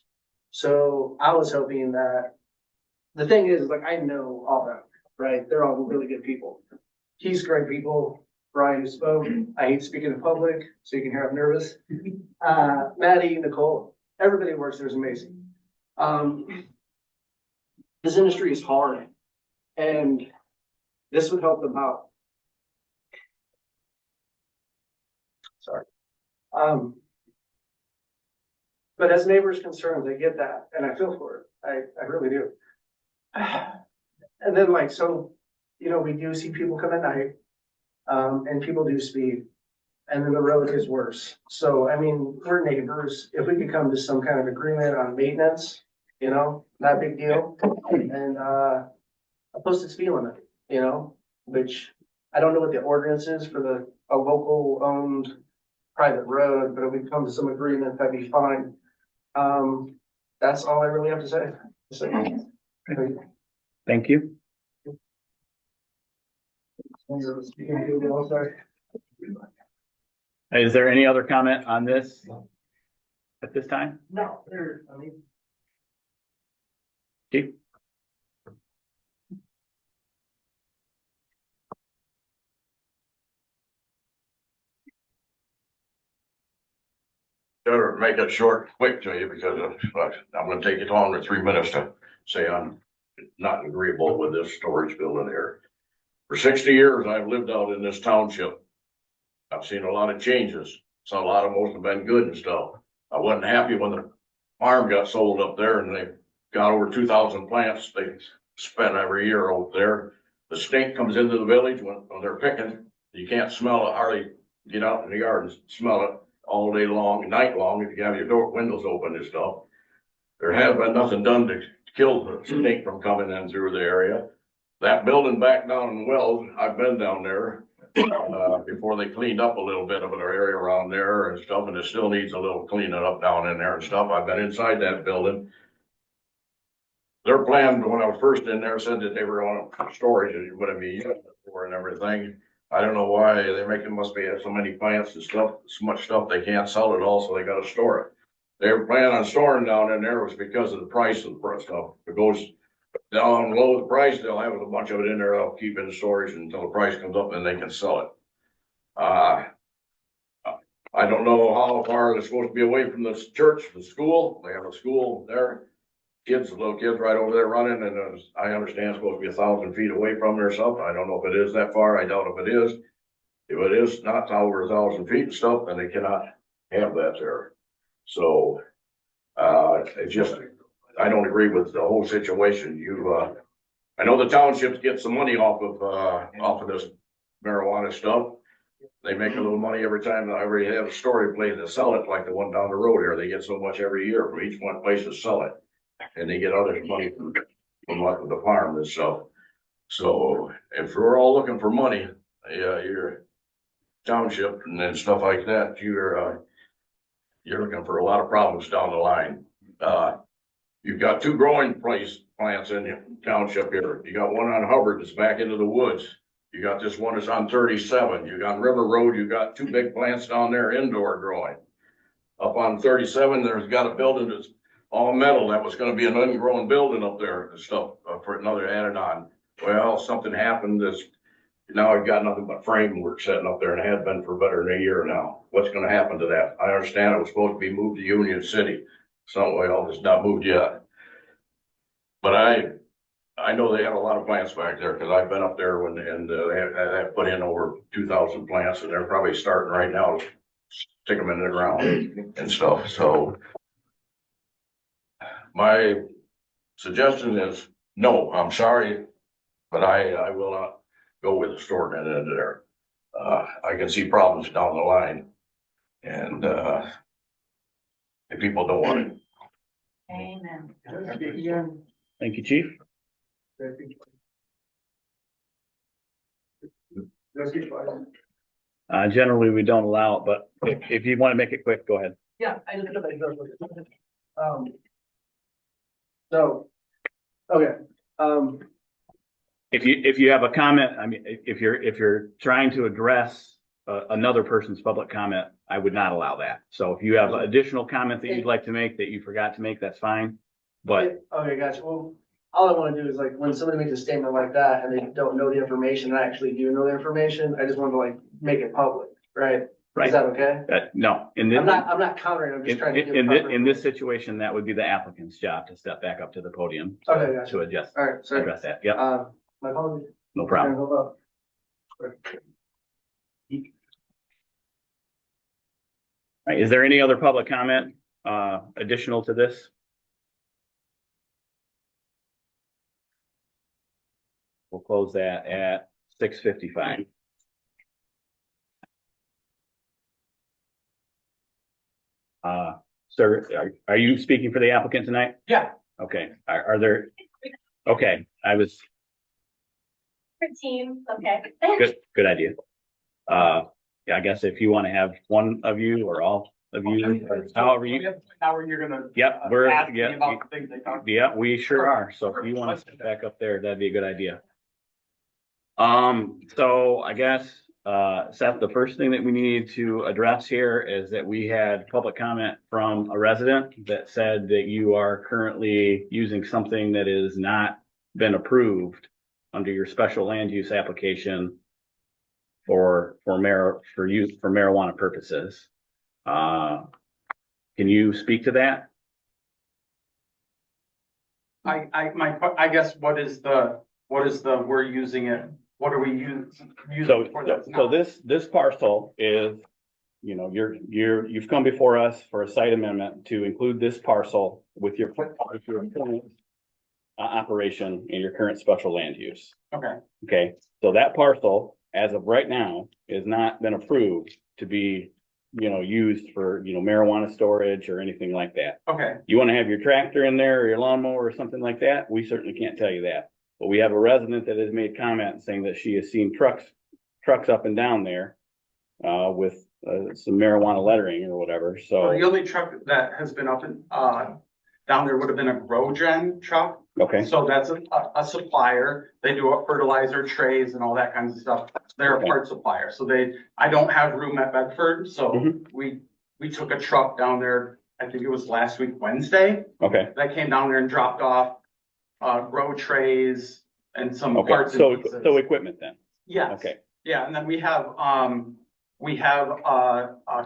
So I was hoping that, the thing is, like, I know all that, right? They're all really good people. He's great people. Brian, who spoke, I hate speaking in public, so you can hear I'm nervous. Maddie, Nicole, everybody who works there is amazing. This industry is hard, and this would help them out. Sorry. But as neighbors concerned, I get that, and I feel for it. I really do. And then, like, so, you know, we do see people come at night, and people do speed, and then the road is worse. So, I mean, we're neighbors. If we could come to some kind of agreement on maintenance, you know, not a big deal. And, a posted speed limit, you know, which I don't know what the ordinance is for the a local owned private road, but if we come to some agreement, that'd be fine. That's all I really have to say. So, Thank you. sorry. Is there any other comment on this at this time? No, there, I mean. Chief? Better make it short, quick to you, because I'm gonna take it on for 3 minutes to say I'm not agreeable with this storage building here. For 60 years, I've lived out in this township. I've seen a lot of changes. So a lot of most have been good and stuff. I wasn't happy when the farm got sold up there and they got over 2,000 plants they spent every year over there. The stink comes into the village when they're picking. You can't smell it, hardly get out in the yard and smell it all day long, night long, if you have your windows open and stuff. There has been nothing done to kill the stink from coming in through the area. That building back down in Wells, I've been down there before they cleaned up a little bit of an area around there and stuff, and it still needs a little cleaning up down in there and stuff. I've been inside that building. Their plan when I was first in there said that they were on storage and whatever be used for and everything. I don't know why they must be so many plants and stuff, so much stuff they can't sell it all, so they got to store it. They were planning on storing down in there was because of the price of the stuff. If it goes down low the price, they'll have a bunch of it in there. They'll keep in storage until the price comes up and they can sell it. I don't know how far they're supposed to be away from the church, the school. They have a school there. Little kids right over there running, and I understand it's supposed to be 1,000 feet away from there or something. I don't know if it is that far. I doubt if it is. If it is not over 1,000 feet and stuff, then they cannot have that there. So, it's just, I don't agree with the whole situation. I know the townships get some money off of this marijuana stuff. They make a little money every time I already have a story place to sell it, like the one down the road here. They get so much every year from each one place to sell it. And they get other money from the farm and stuff. So if we're all looking for money, your township and then stuff like that, you're looking for a lot of problems down the line. You've got 2 growing plants in the township here. You got one on Hubbard that's back into the woods. You got this one that's on 37. You got River Road. You got 2 big plants down there indoor growing. Up on 37, there's got a building that's all metal. That was going to be an ungrown building up there and stuff for another added on. Well, something happened. Now I've got nothing but framework setting up there and it has been for better than a year now. What's going to happen to that? I understand it was supposed to be moved to Union City. Well, it's not moved yet. But I know they have a lot of plants back there because I've been up there and they have put in over 2,000 plants and they're probably starting right now to stick them in the ground and stuff. So my suggestion is no, I'm sorry, but I will not go with the store in there. I can see problems down the line and if people don't want it. Amen. Thank you, Chief. Generally, we don't allow it, but if you want to make it quick, go ahead. Yeah, I just. So, okay, If you have a comment, I mean, if you're trying to address another person's public comment, I would not allow that. So if you have additional comment that you'd like to make that you forgot to make, that's fine. But okay, gotcha. Well, all I want to do is like when somebody makes a statement like that and they don't know the information, I actually do know the information. I just want to like make it public, right? Right. Is that okay? No, I'm not countering. I'm just trying to. In this situation, that would be the applicant's job to step back up to the podium Okay, gotcha. to adjust. All right, sorry. Address that. Yep. My apologies. No problem. All right. Is there any other public comment additional to this? We'll close that at 6:55. Sir, are you speaking for the applicant tonight? Yeah. Okay. Are there? Okay, I was. For team, okay. Good idea. I guess if you want to have one of you or all of you, or however you, Now you're gonna. yep, we're, ask me yeah, about the things they talked. yeah, we sure are. So if you want to sit back up there, that'd be a good idea. So I guess, Seth, the first thing that we need to address here is that we had public comment from a resident that said that you are currently using something that is not been approved under your special land use application for marijuana purposes. Can you speak to that? I guess what is the, we're using it, what are we using So, for that? so this parcel is, you know, you've come before us for a site amendment to include this parcel with your current operation and your current special land use. Okay, Okay, so that parcel, as of right now, has not been approved to be, you know, used for, you know, marijuana storage or anything like that. okay, You want to have your tractor in there or your lawnmower or something like that? We certainly can't tell you that. But we have a resident that has made comments saying that she has seen trucks up and down there with some marijuana lettering or whatever, well, so, the only truck that has been up and, down there would have been a GrowGen truck. okay, So that's a supplier, they do up fertilizer trays and all that kinds of stuff, they're a Okay. part supplier, so I don't have room at Bedford, so Mhm. we took a truck down there, I think it was last week, Wednesday, okay, that came down there and dropped off grow trays and some okay, parts and so pieces. equipment then, Yes. okay, Yeah, and then we have a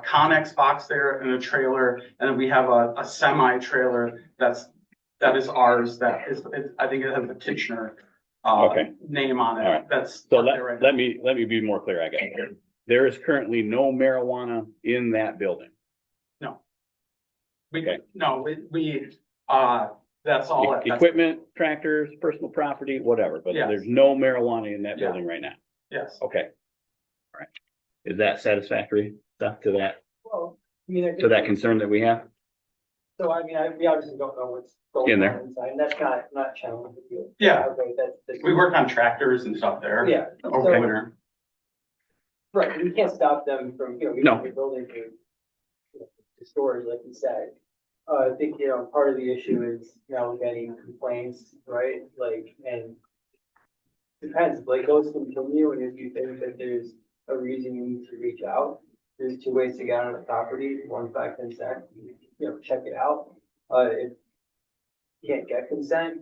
Connex box there and a trailer, and then we have a semi trailer that is ours, I think it has a Kitchener Okay. name on All right. it, that's. so parked there right let now. me be more clear, I guess. There is currently no marijuana in that building. Okay. That's all. That's- Equipment, tractors, personal property, whatever, but Yes. there's no marijuana in that Yeah. building right now. Yes. Okay. All right. Is that satisfactory stuff to that, Well, I mean, to that concern that we have? so I mean, we obviously don't know what's going In there. on inside, and that's not challenging with you. Yeah. Okay, that's. We work on tractors and stuff there. Yeah. Over So- winter. Right, we can't stop them from, you know, No. using the building to storage, like you said. I think, you know, part of the issue is, you know, getting complaints, right, like, and depends, like, those continue, and if you think that there's a reason you need to reach out, there's two ways to get on the property, one by consent, you know, check it out. If you can't get consent,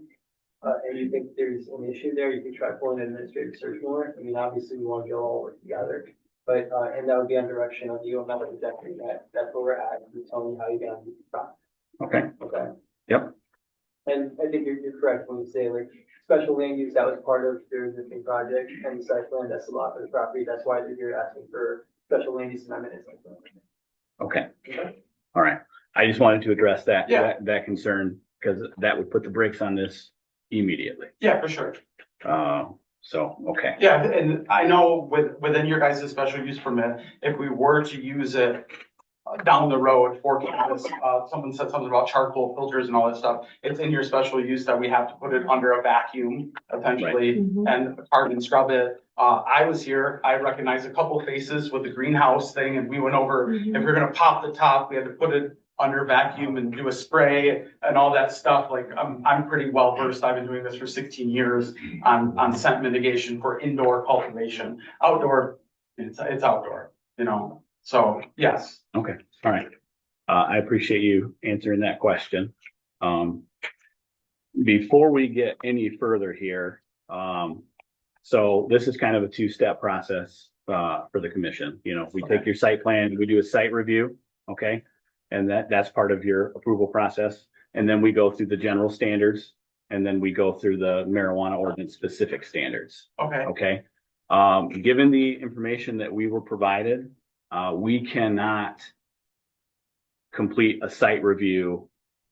and you think there's an issue there, you can try pulling an administrative search warrant. I mean, obviously, we want to go all work together. But, and that would be on direction of you and that executive, that's where we're at, you tell me how you're gonna do the process, Okay, okay? Yep. And I think you're correct when you say like, special land use, that was part of their existing project, and the site plan, that's a lot for the property, that's why you're asking for special land use amendment. okay, all right. I just wanted to address that, Yeah. that concern, because that would put the brakes on this immediately. Yeah, for sure. So, okay, Yeah, and I know within your guys' special use permit, if we were to use it down the road for cannabis, someone said something about charcoal filters and all that stuff. It's in your special use that we have to put it under a vacuum essentially Mhm. and carbon scrub it. I was here, I recognized a couple faces with the greenhouse thing and we went over, if we're gonna pop the top, we had to put it under vacuum and do a spray and all that stuff. Like, I'm pretty well versed. I've been doing this for 16 years on scent mitigation for indoor cultivation. Outdoor, it's outdoor, you know, so yes. okay, all right. I appreciate you answering that question. Before we get any further here, so this is kind of a two-step process, for the commission. You know, we take your site plan, we do a site review, okay? And that's part of your approval process. And then we go through the general standards, and then we go through the marijuana ordinance specific standards, Okay, okay? Given the information that we were provided, we cannot complete a site review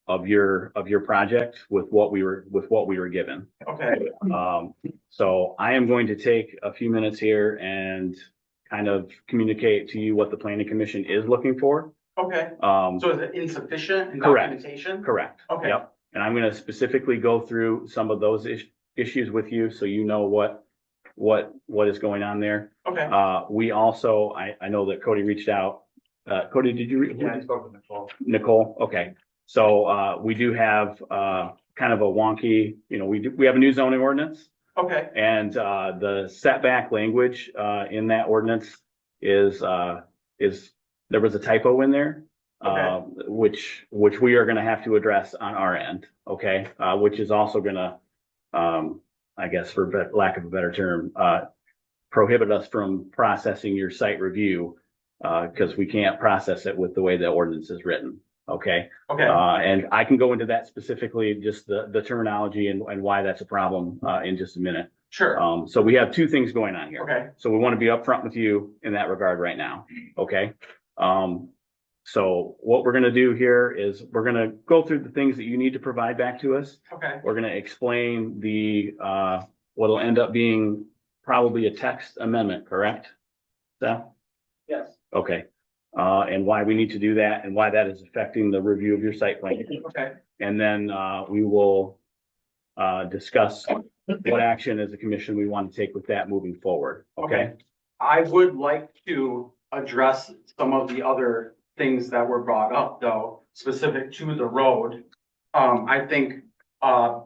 of your project with what we were given. okay, So I am going to take a few minutes here and kind of communicate to you what the planning commission is looking for. okay. So So is it insufficient in Correct. documentation? correct. Okay. Yep. And I'm gonna specifically go through some of those issues with you, so you know what what is going on there. Okay, We also, I know that Cody reached out. Cody, did you? Yeah, I spoke with Nicole. Nicole, okay. So, we do have, kind of a wonky, we have a new zoning ordinance. okay, And, the setback language, in that ordinance is, there was a typo in there. Okay. Which we are gonna have to address on our end, okay? Which is also gonna, I guess for lack of a better term, prohibit us from processing your site review, because we can't process it with the way the ordinance is written, okay? okay, And I can go into that specifically, just the terminology and why that's a problem, in just a minute. sure, So we have two things going on here. okay, So we want to be upfront with you in that regard right now, okay? So what we're gonna do here is we're gonna go through the things that you need to provide back to us. okay, We're gonna explain the, what'll end up being probably a text amendment, correct? Seth? yes, Okay. And why we need to do that and why that is affecting the review of your site plan. okay, And then, we will, discuss what action as a commission we want to take with that moving forward, okay? I would like to address some of the other things that were brought up, though, specific to the road. I think,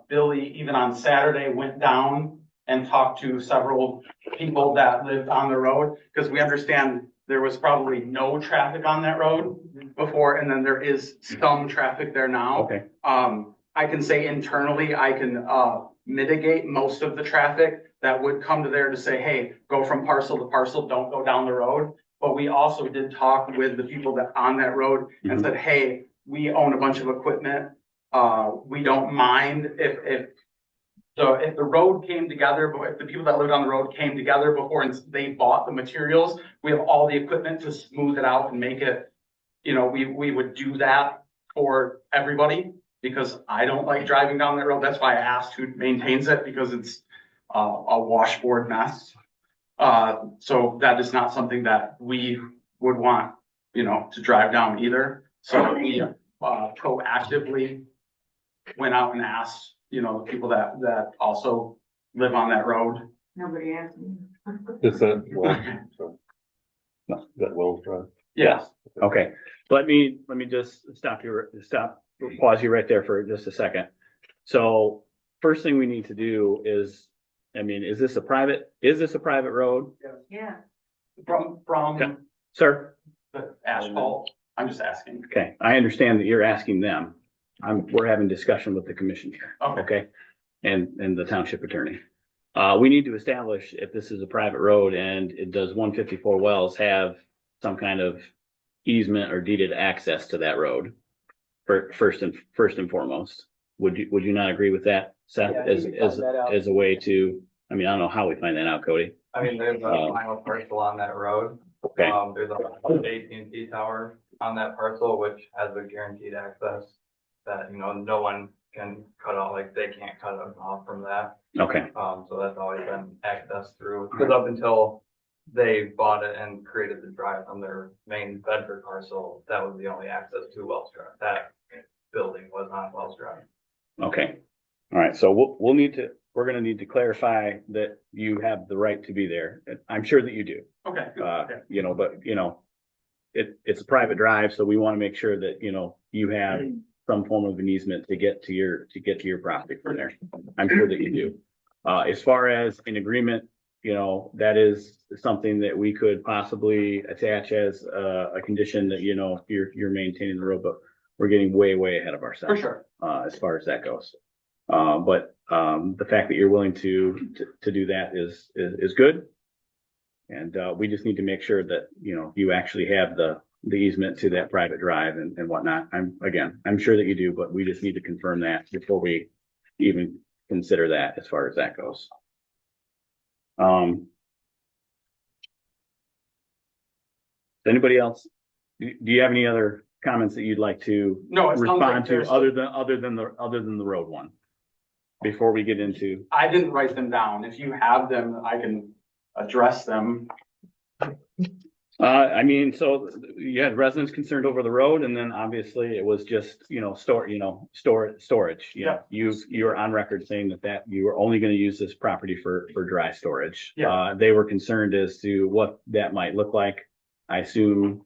Billy, even on Saturday, went down and talked to several people that lived on the road, because we understand there was probably no traffic on that road before, and then there is some traffic there now. Okay, I can say internally, I can, mitigate most of the traffic that would come to there to say, hey, go from parcel to parcel, don't go down the road. But we also did talk with the people that on that road and said, hey, we own a bunch of equipment. We don't mind if the road came together, but if the people that lived on the road came together before and they bought the materials, we have all the equipment to smooth it out and make it, we would do that for everybody, because I don't like driving down that road. That's why I asked who maintains it, because it's a washboard mess. So that is not something that we would want, to drive down either. So we proactively went out and asked, the people that also live on that road. Nobody asked me. Is that, well, so, that Wells Drive? Yes. okay. Let me just pause you right there for just a second. So first thing we need to do is, is this a private road? Yeah. From Sir? the asphalt, I'm just asking. Okay, I understand that you're asking them. We're having discussion with the commission here, Okay, okay? And the township attorney. We need to establish if this is a private road and it does 154 Wells have some kind of easement or deeded access to that road? First and foremost, would you not agree with that, Seth, Yeah, as you can find that out. a way to, I don't know how we find that out, Cody. There's a final parcel on that road. Okay, There's a AT&T tower on that parcel, which has a guaranteed access that, no one can cut off, like they can't cut it off from that. okay, So that's always been accessed through, because up until they bought it and created the drive from their main Bedford parcel, that was the only access to Wells Drive. That building was on Wells Drive. okay. All right, so we're gonna need to clarify that you have the right to be there. I'm sure that you do. okay, But it's a private drive, so we want to make sure that, you have some form of an easement to get to your property from there. I'm sure that you do. As far as an agreement, that is something that we could possibly attach as a condition that, you're maintaining the road, but we're getting way ahead of ourselves. for sure. As far as that goes. But the fact that you're willing to do that is good. And we just need to make sure that, you actually have the easement to that private drive and whatnot. I'm sure that you do, but we just need to confirm that before we even consider that as far as that goes. Anybody else? Do you have any other comments that you'd like to No, it sounds like respond to there's- other than the road one? Before we get into, I didn't write them down. If you have them, I can address them. I mean, so you had residents concerned over the road, and then obviously it was just, storage. Yeah. You're on record saying that you were only gonna use this property for dry storage. Yeah. They were concerned as to what that might look like. I assume,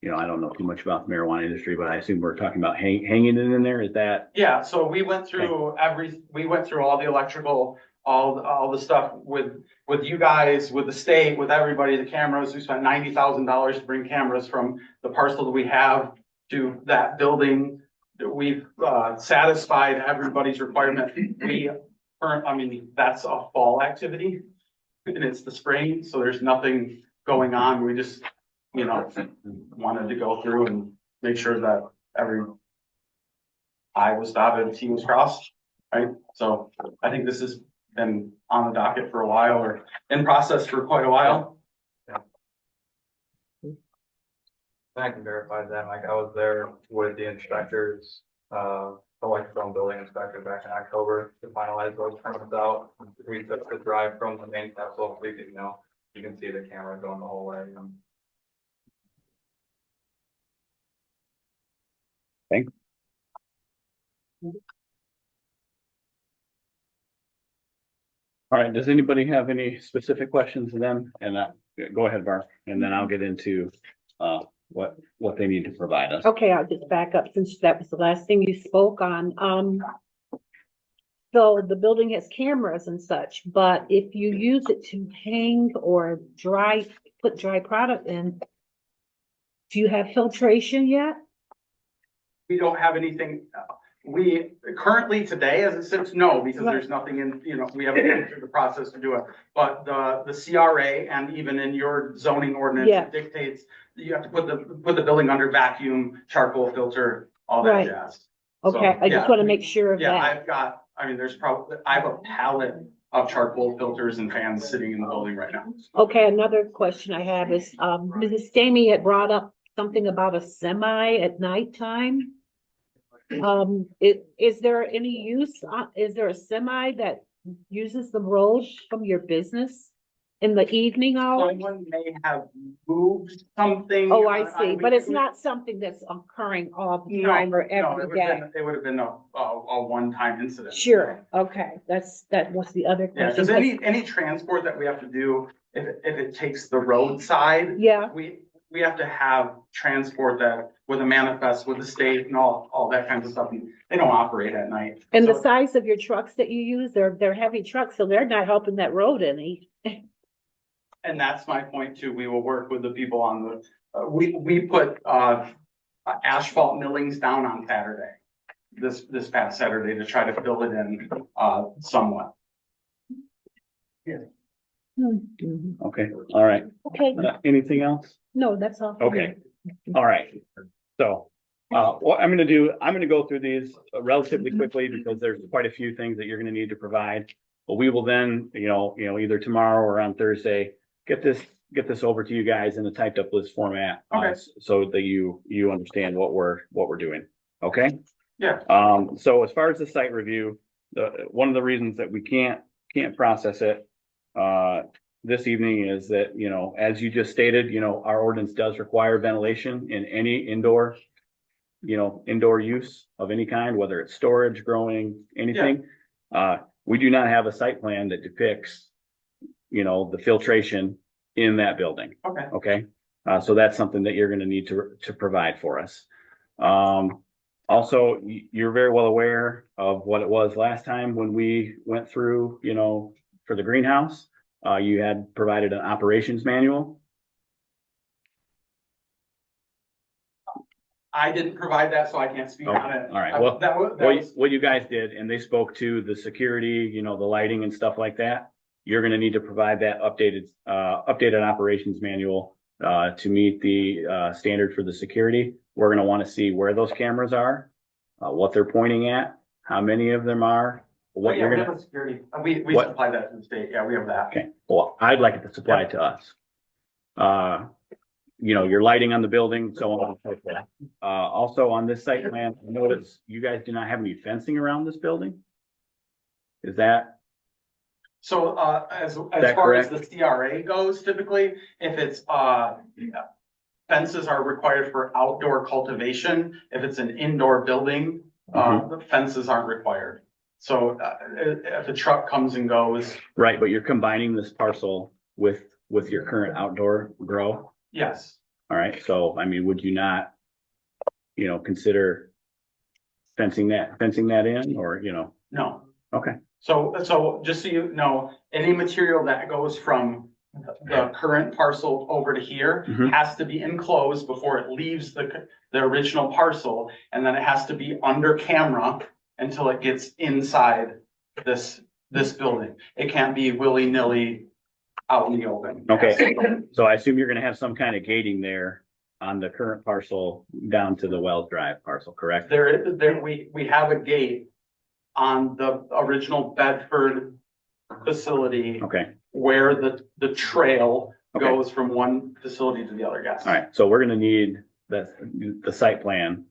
I don't know too much about the marijuana industry, but I assume we're talking about hanging it in there. Is that? Yeah, so we went through all the electrical, all the stuff with you guys, with the state, with everybody, the cameras. We spent $90,000 to bring cameras from the parcel that we have to that building. We've satisfied everybody's requirement. That's a fall activity and it's the spring, so there's nothing going on. We just, wanted to go through and make sure that every I was dotted, T was crossed, right? So I think this has been on the docket for a while or in process for quite a while. I can verify that, like I was there with the inspectors, electrical and building inspector back in October to finalize those permits out. We took the drive from the main capsule, so you can see the camera going the whole way. Thanks. All right, does anybody have any specific questions to them? And go ahead, Barb, and then I'll get into what they need to provide us. Okay, I'll just back up since that was the last thing you spoke on. So the building has cameras and such, but if you use it to hang or put dry product in, do you have filtration yet? We don't have anything, we currently today, as it sits, no, because there's nothing in, we haven't gone through the process to do it. But the CRA and even in your zoning ordinance, Yeah. it dictates that you have to put the building under vacuum, charcoal filter, all that Right. jazz. Okay, I just want to make sure of Yeah, that. I have a pallet of charcoal filters and fans sitting in the building right now. Okay, another question I have is, Mrs. Stamey had brought up something about a semi at nighttime. Is there any use, is there a semi that uses the road from your business in the evening hours? Someone may have moved something. Oh, I see, but it's not something that's occurring all the time or every day. It would have been a one-time incident. Sure, okay, that was the other Yeah, question. because any transport that we have to do, if it takes the roadside. Yeah. We have to have transport that with a manifest with the state and all that kinds of stuff. And they don't operate at night. And the size of your trucks that you use, they're heavy trucks, so they're not helping that road any. And that's my point too. We will work with the people on we put asphalt millings down on Saturday, this past Saturday, to try to fill it in somewhat. Okay, all right. Okay, Anything else? no, that's all. Okay, all right. So, what I'm gonna go through these relatively quickly because there's quite a few things that you're gonna need to provide. But we will then, either tomorrow or on Thursday, get this over to you guys in a typed up list format. Okay. So that you understand what we're doing. Okay? Yeah. So as far as the site review, one of the reasons that we can't process it this evening is that, as you just stated, our ordinance does require ventilation in any indoor use of any kind, whether it's storage, growing, anything. We do not have a site plan that depicts, the filtration in that building. Okay. Okay. So that's something that you're going to need to provide for us. Also, you're very well aware of what it was last time when we went through, for the greenhouse. You had provided an operations manual. I didn't provide that, so I can't speak on it. All right. Well, what you guys did, and they spoke to the security, the lighting and stuff like that. You're going to need to provide that updated operations manual to meet the standard for the security. We're going to want to see where those cameras are, what they're pointing at, how many of them are. What you're going to security. We supply that to the state. Yeah, we have that. Okay. Well, I'd like it to supply it to us. Your lighting on the building, so on and so forth. Also on this site plan, notice you guys do not have any fencing around this building. Is that? So, as that far as correct? the CRA goes, typically, if it's, fences are required for outdoor cultivation. If it's an indoor building, the fences aren't required. So, if a truck comes and goes, Right, but you're combining this parcel with your current outdoor grow? yes. All right, so I mean, would you not, consider fencing that in, or, No. okay, So just so you know, any material that goes from the current parcel over to here Mhm. has to be enclosed before it leaves the original parcel. And then it has to be under camera until it gets inside this building. It can't be willy-nilly out in the open. okay. So I assume you're gonna have some kind of gating there on the current parcel down to the Wells Drive parcel, correct? We have a gate on the original Bedford facility Okay, where the trail Okay. goes from one facility to the other, yes. all right, so we're gonna need the site plan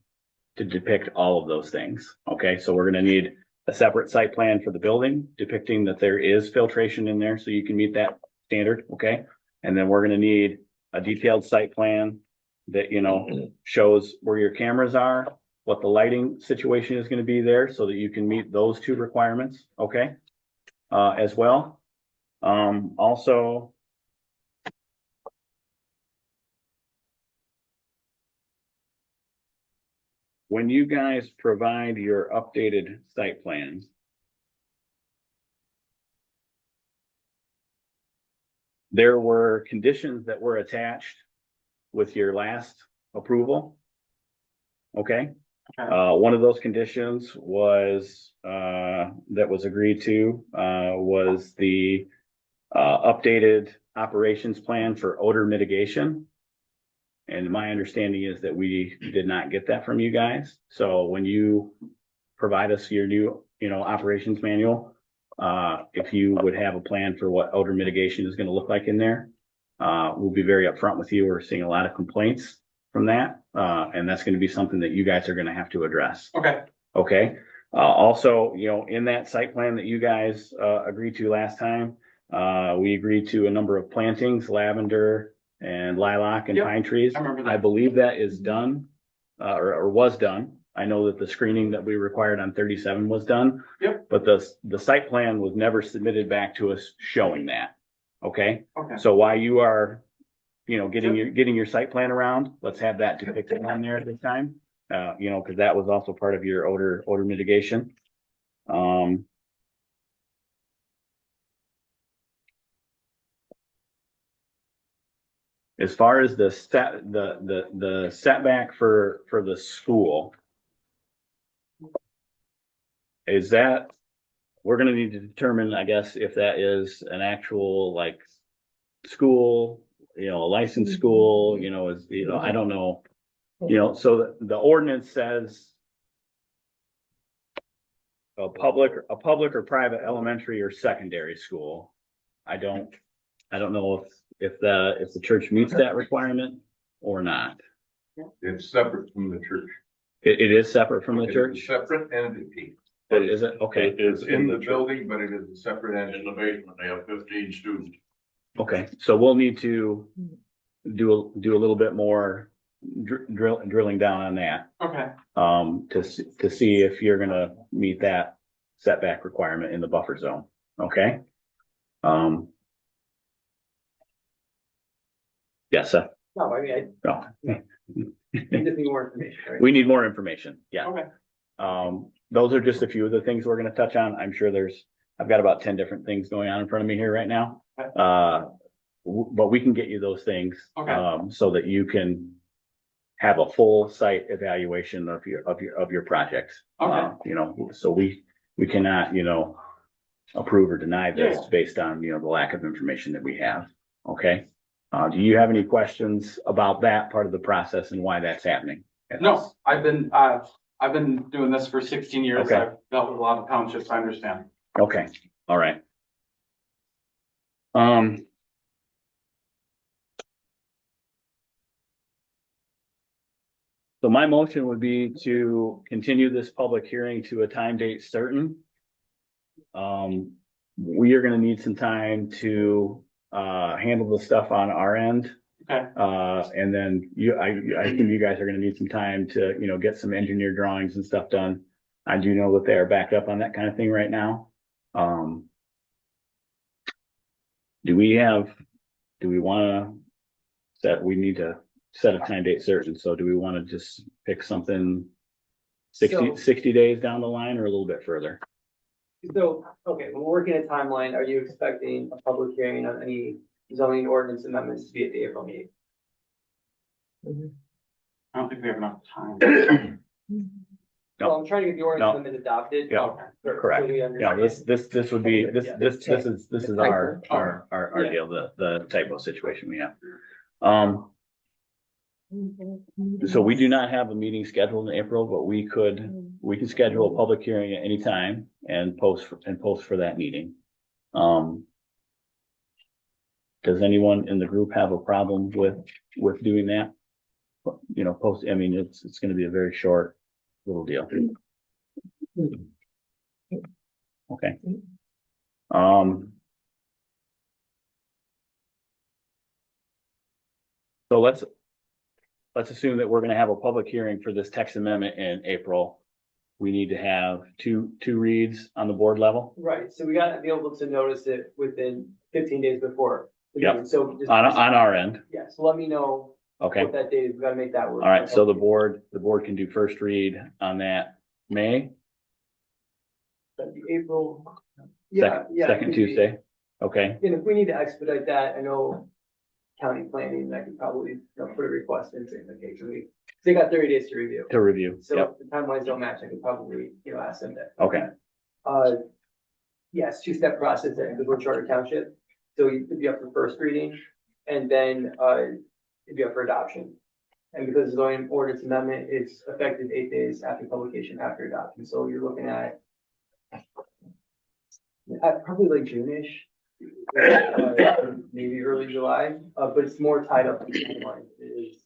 to depict all of those things, okay? So we're gonna need a separate site plan for the building depicting that there is filtration in there, so you can meet that standard, okay? And then we're gonna need a detailed site plan that, shows where your cameras are, what the lighting situation is gonna be there, so that you can meet those two requirements, okay? As well. Also, when you guys provide your updated site plans, there were conditions that were attached with your last approval. Okay, one of those conditions was, that was agreed to, was the updated operations plan for odor mitigation. And my understanding is that we did not get that from you guys. So when you provide us your new, operations manual, if you would have a plan for what odor mitigation is gonna look like in there, we'll be very upfront with you. We're seeing a lot of complaints from that, and that's gonna be something that you guys are gonna have to address. Okay, Okay, also, in that site plan that you guys, agreed to last time, we agreed to a number of plantings, lavender and lilac and Yep, pine trees. I remember that. I believe that is done, or was done. I know that the screening that we required on 37 was done. Yep. But the site plan was never submitted back to us showing that. Okay? Okay. So while you are, getting your site plan around, let's have that depicted on there at this time. Because that was also part of your odor mitigation. As far as the setback for the school, is that, we're gonna need to determine, I guess, if that is an actual school, a licensed school, I don't know. So the ordinance says a public or private elementary or secondary school. I don't know if the church meets that requirement or not. It's separate from the church. It is separate from the It is a church? separate entity. Is it? Okay. It's in the building, but it is a separate In entity. the basement, they have 15 students. Okay, so we'll need to do a little bit more drilling down on that. Okay, To see if you're gonna meet that setback requirement in the buffer zone, okay? Yes, sir. No, I mean, No. I just need more information, right? We need more information, yeah. okay. Those are just a few of the things we're gonna touch on. I'm sure I've got about 10 different things going on in front of me here right now. Okay. But we can get you those things. Okay. So that you can have a full site evaluation of your project. Okay. So we cannot, approve or deny this Yeah. based on, the lack of information that we have. Okay? Do you have any questions about that part of the process and why that's happening? No, I've been doing this for 16 years. Okay. I've dealt with a lot of townships, I understand. Okay, all right. So my motion would be to continue this public hearing to a time date certain. we are gonna need some time to, handle the stuff on our end. Okay. And then I assume you guys are gonna need some time to, get some engineer drawings and stuff done. I do know that they are backed up on that kind of thing right now. Do we wanna we need to set a time date certain, so do we wanna just pick something 60 days down the line or a little bit further? So, okay, when we're working a timeline, are you expecting a public hearing on any zoning ordinance amendments to be at the April meeting? I don't think we have enough time. Well, I'm trying to get the ordinance No. amendment adopted. Yeah. Okay, so Correct. we Yeah, understand. this would be, this is our Yeah. deal, the typo situation we have. So we do not have a meeting scheduled in April, but we can schedule a public hearing at any time and post for that meeting. Does anyone in the group have a problem with doing that? I mean, it's gonna be a very short little deal. Okay. So let's assume that we're gonna have a public hearing for this text amendment in April. We need to have two reads on the board level. Right, so we gotta be able to notice it within 15 days before. the Yep. meeting. So just. On our end, Yeah, so let me know okay? what that date is. We gotta make that work. All right, so the board can do first read on that May, That'd be April. Yeah, yeah. it second could be. Tuesday, okay? And if we need to expedite that, I know county planning, I could probably, put a request in saying, okay, they got 30 days to review. To review, So yep, if the timelines don't match, I could probably, ask them that. okay, Yes, two-step process because we're Charter Township. So it'd be up for first reading and then, it'd be up for adoption. And because the zoning ordinance amendment is effective 8 days after publication, after adoption. So you're looking at probably like June-ish, maybe early July, but it's more tied up to the timeline. It is.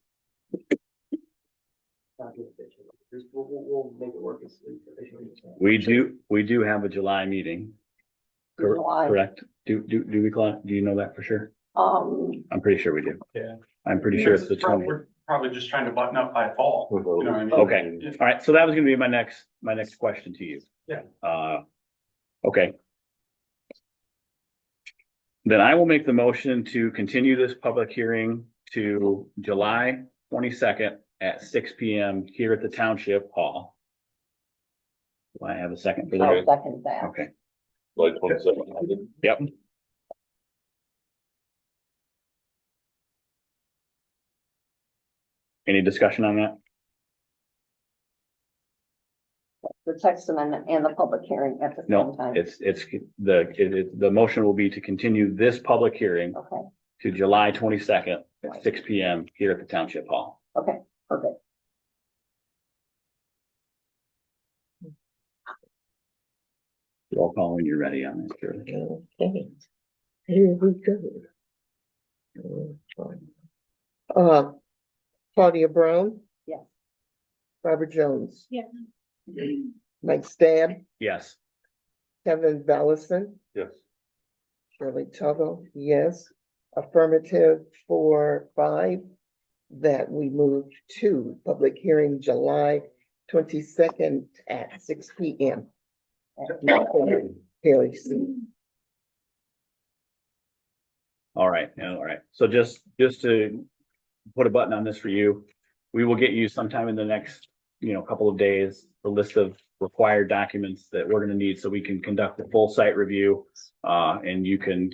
Not good efficient. We'll make it work as efficiently as possible. we do have a July meeting. July. Correct, do we, Claude, do you know that for sure? I'm pretty sure we do. Yeah. I'm pretty sure it's the 20th. We're probably just trying to button up by fall. You know what I mean? Okay, all right, so that was gonna be my next question to you. Yeah. Okay. Then I will make the motion to continue this public hearing to July 22nd at 6 p.m. here at the Township Hall. Do I have a second for I'll that? second that. Okay, Like 27. yep. Any discussion on that? The text amendment and the public hearing at the same No, time. the motion will be to continue this public hearing Okay, to July 22nd at 6 p.m. here at the Township Hall. okay, perfect. Roll call when you're ready on this, Shirley. Okay, here we go. Claudia Brown, Yes. Robert Jones, Yeah. Mike Stab, Yes. Kevin Vallison, Yes. Shirley Tuggle, yes. Affirmative 4-5, that we move to public hearing July 22nd at 6 p.m. Harry C. All right. So just to put a button on this for you, we will get you sometime in the next, couple of days, the list of required documents that we're gonna need so we can conduct a full site review. And you can,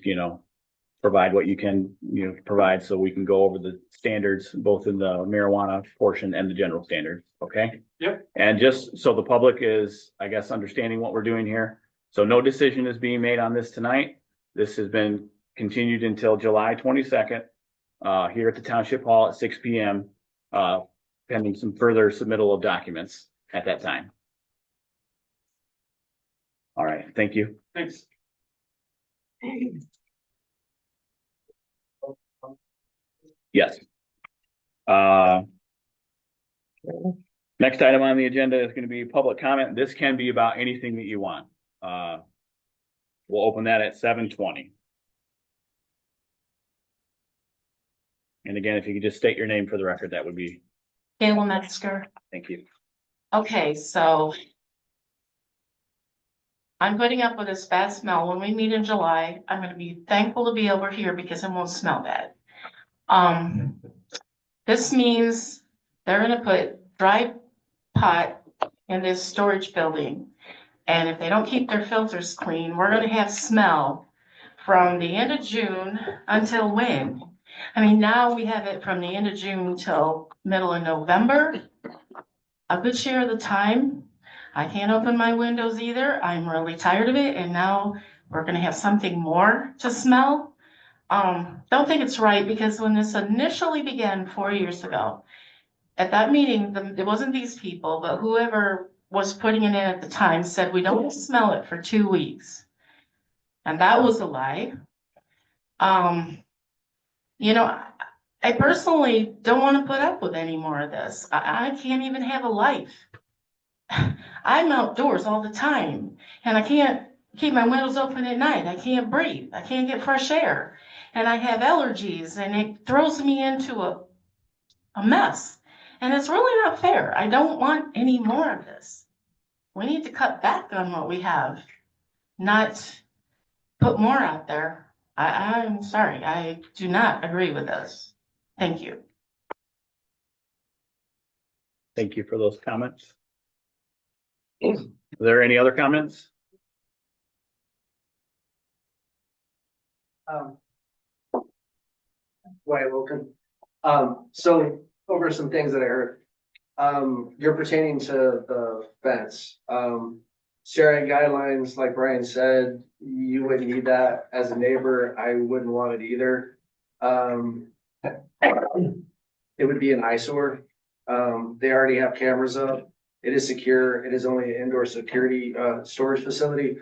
provide what you can, provide so we can go over the standards, both in the marijuana portion and the general standards, okay? Yep. And just so the public is, I guess, understanding what we're doing here. So no decision is being made on this tonight. This has been continued until July 22nd, here at the Township Hall at 6 p.m., pending some further submittal of documents at that time. All right, thank you. Thanks. Yes. Next item on the agenda is going to be public comment. This can be about anything that you want. We'll open that at 7:20. And again, if you could just state your name for the record, that would be, Kayla Metzger. thank you. Okay, so I'm putting up with this bad smell. When we meet in July, I'm gonna be thankful to be over here because it won't smell bad. This means they're gonna put dry pot in this storage building. And if they don't keep their filters clean, we're gonna have smell from the end of June until when? I mean, now we have it from the end of June till middle of November. A good share of the time, I can't open my windows either. I'm really tired of it, and now we're gonna have something more to smell. Don't think it's right, because when this initially began 4 years ago, at that meeting, it wasn't these people, but whoever was putting it in at the time said, we don't smell it for 2 weeks. And that was a lie. You know, I personally don't want to put up with any more of this. I can't even have a life. I'm outdoors all the time, and I can't keep my windows open at night. I can't breathe. I can't get fresh air, and I have allergies, and it throws me into a mess. And it's really not fair. I don't want any more of this. We need to cut back on what we have, not put more out there. I'm sorry, I do not agree with this. Thank you. Thank you for those comments. Are there any other comments? Wyatt Wilkin. So over some things that I heard, you're pertaining to the fence. Sharing guidelines, like Brian said, you wouldn't need that as a neighbor. I wouldn't want it either. It would be an eyesore. They already have cameras up. It is secure. It is only an indoor security, storage facility.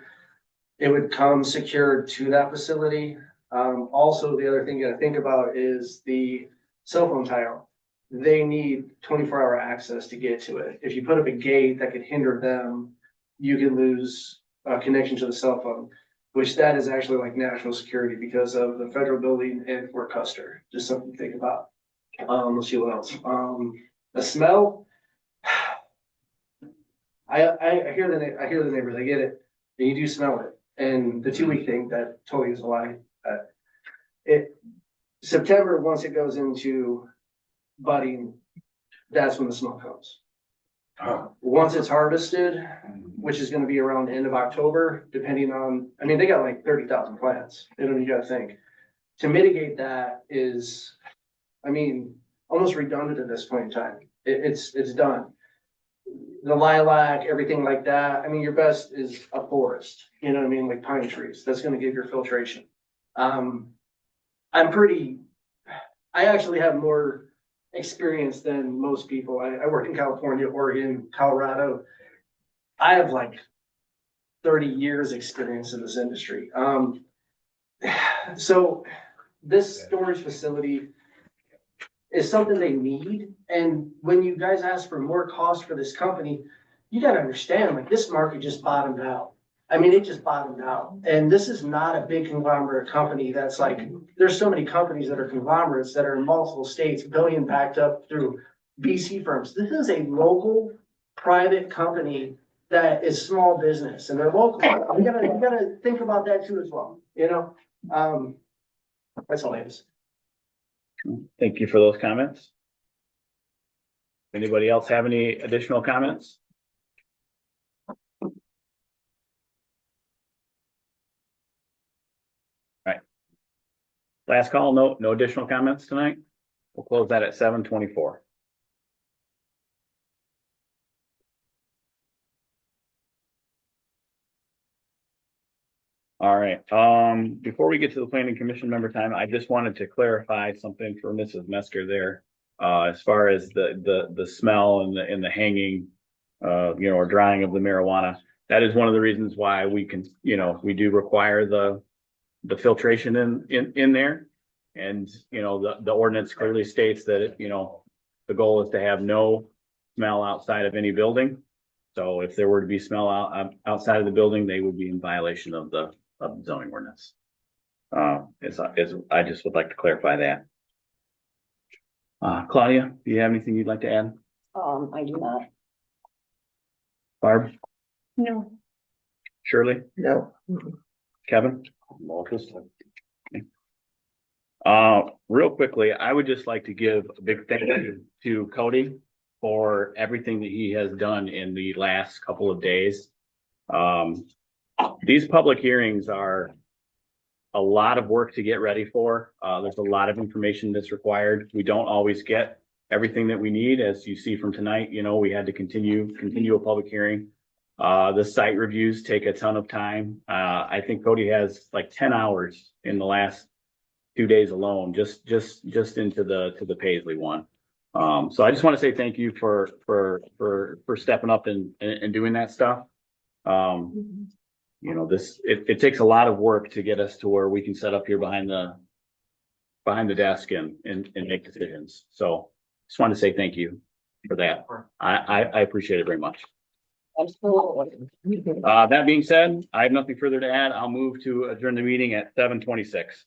It would come secured to that facility. Also, the other thing you gotta think about is the cell phone tile. They need 24-hour access to get to it. If you put up a gate that could hinder them, you can lose connection to the cell phone, which that is actually like national security because of the federal building in Fort Custer. Just something to think about. Let's see what else. The smell. I hear the neighbors. I get it. And you do smell it. And the 2-week thing, that totally is a lie. September, once it goes into budding, that's when the smell comes. Once it's harvested, which is gonna be around the end of October, depending on, I mean, they got like 30,000 plants. You gotta think. To mitigate that is, I mean, almost redundant at this point in time. It's done. The lilac, everything like that. I mean, your best is a forest, you know what I mean? Like pine trees. That's gonna give your filtration. I actually have more experience than most people. I work in California, Oregon, Colorado. I have like 30 years experience in this industry. So this storage facility is something they need. And when you guys ask for more cost for this company, you gotta understand, like, this market just bottomed out. I mean, it just bottomed out. And this is not a big conglomerate company that's like, there's so many companies that are conglomerates that are in multiple states, billion backed up through VC firms. This is a local private company that is small business, and they're local. You gotta think about that too as well, you know? That's all I have to say. Thank you for those comments. Anybody else have any additional comments? Right. Last call, no additional comments tonight. We'll close that at 7:24. All right, before we get to the planning commission member time, I just wanted to clarify something for Mrs. Mesker there. As far as the smell and the hanging, or drying of the marijuana, that is one of the reasons why we can, we do require the filtration in there. And, the ordinance clearly states that, the goal is to have no smell outside of any building. So if there were to be smell outside of the building, they would be in violation of the of the zoning ordinance. I just would like to clarify that. Claudia, do you have anything you'd like to add? I do not. Barb, No. Shirley, No. Kevin? Real quickly, I would just like to give a big thank you to Cody for everything that he has done in the last couple of days. These public hearings are a lot of work to get ready for. There's a lot of information that's required. We don't always get everything that we need. As you see from tonight, we had to continue a public hearing. The site reviews take a ton of time. I think Cody has like 10 hours in the last 2 days alone, just into the Paisley one. So I just want to say thank you for stepping up and doing that stuff. It takes a lot of work to get us to where we can set up here behind the desk and make decisions. So just want to say thank you for that. I appreciate it very much. Absolutely. That being said, I have nothing further to add. I'll move to adjourn the meeting at 7:26.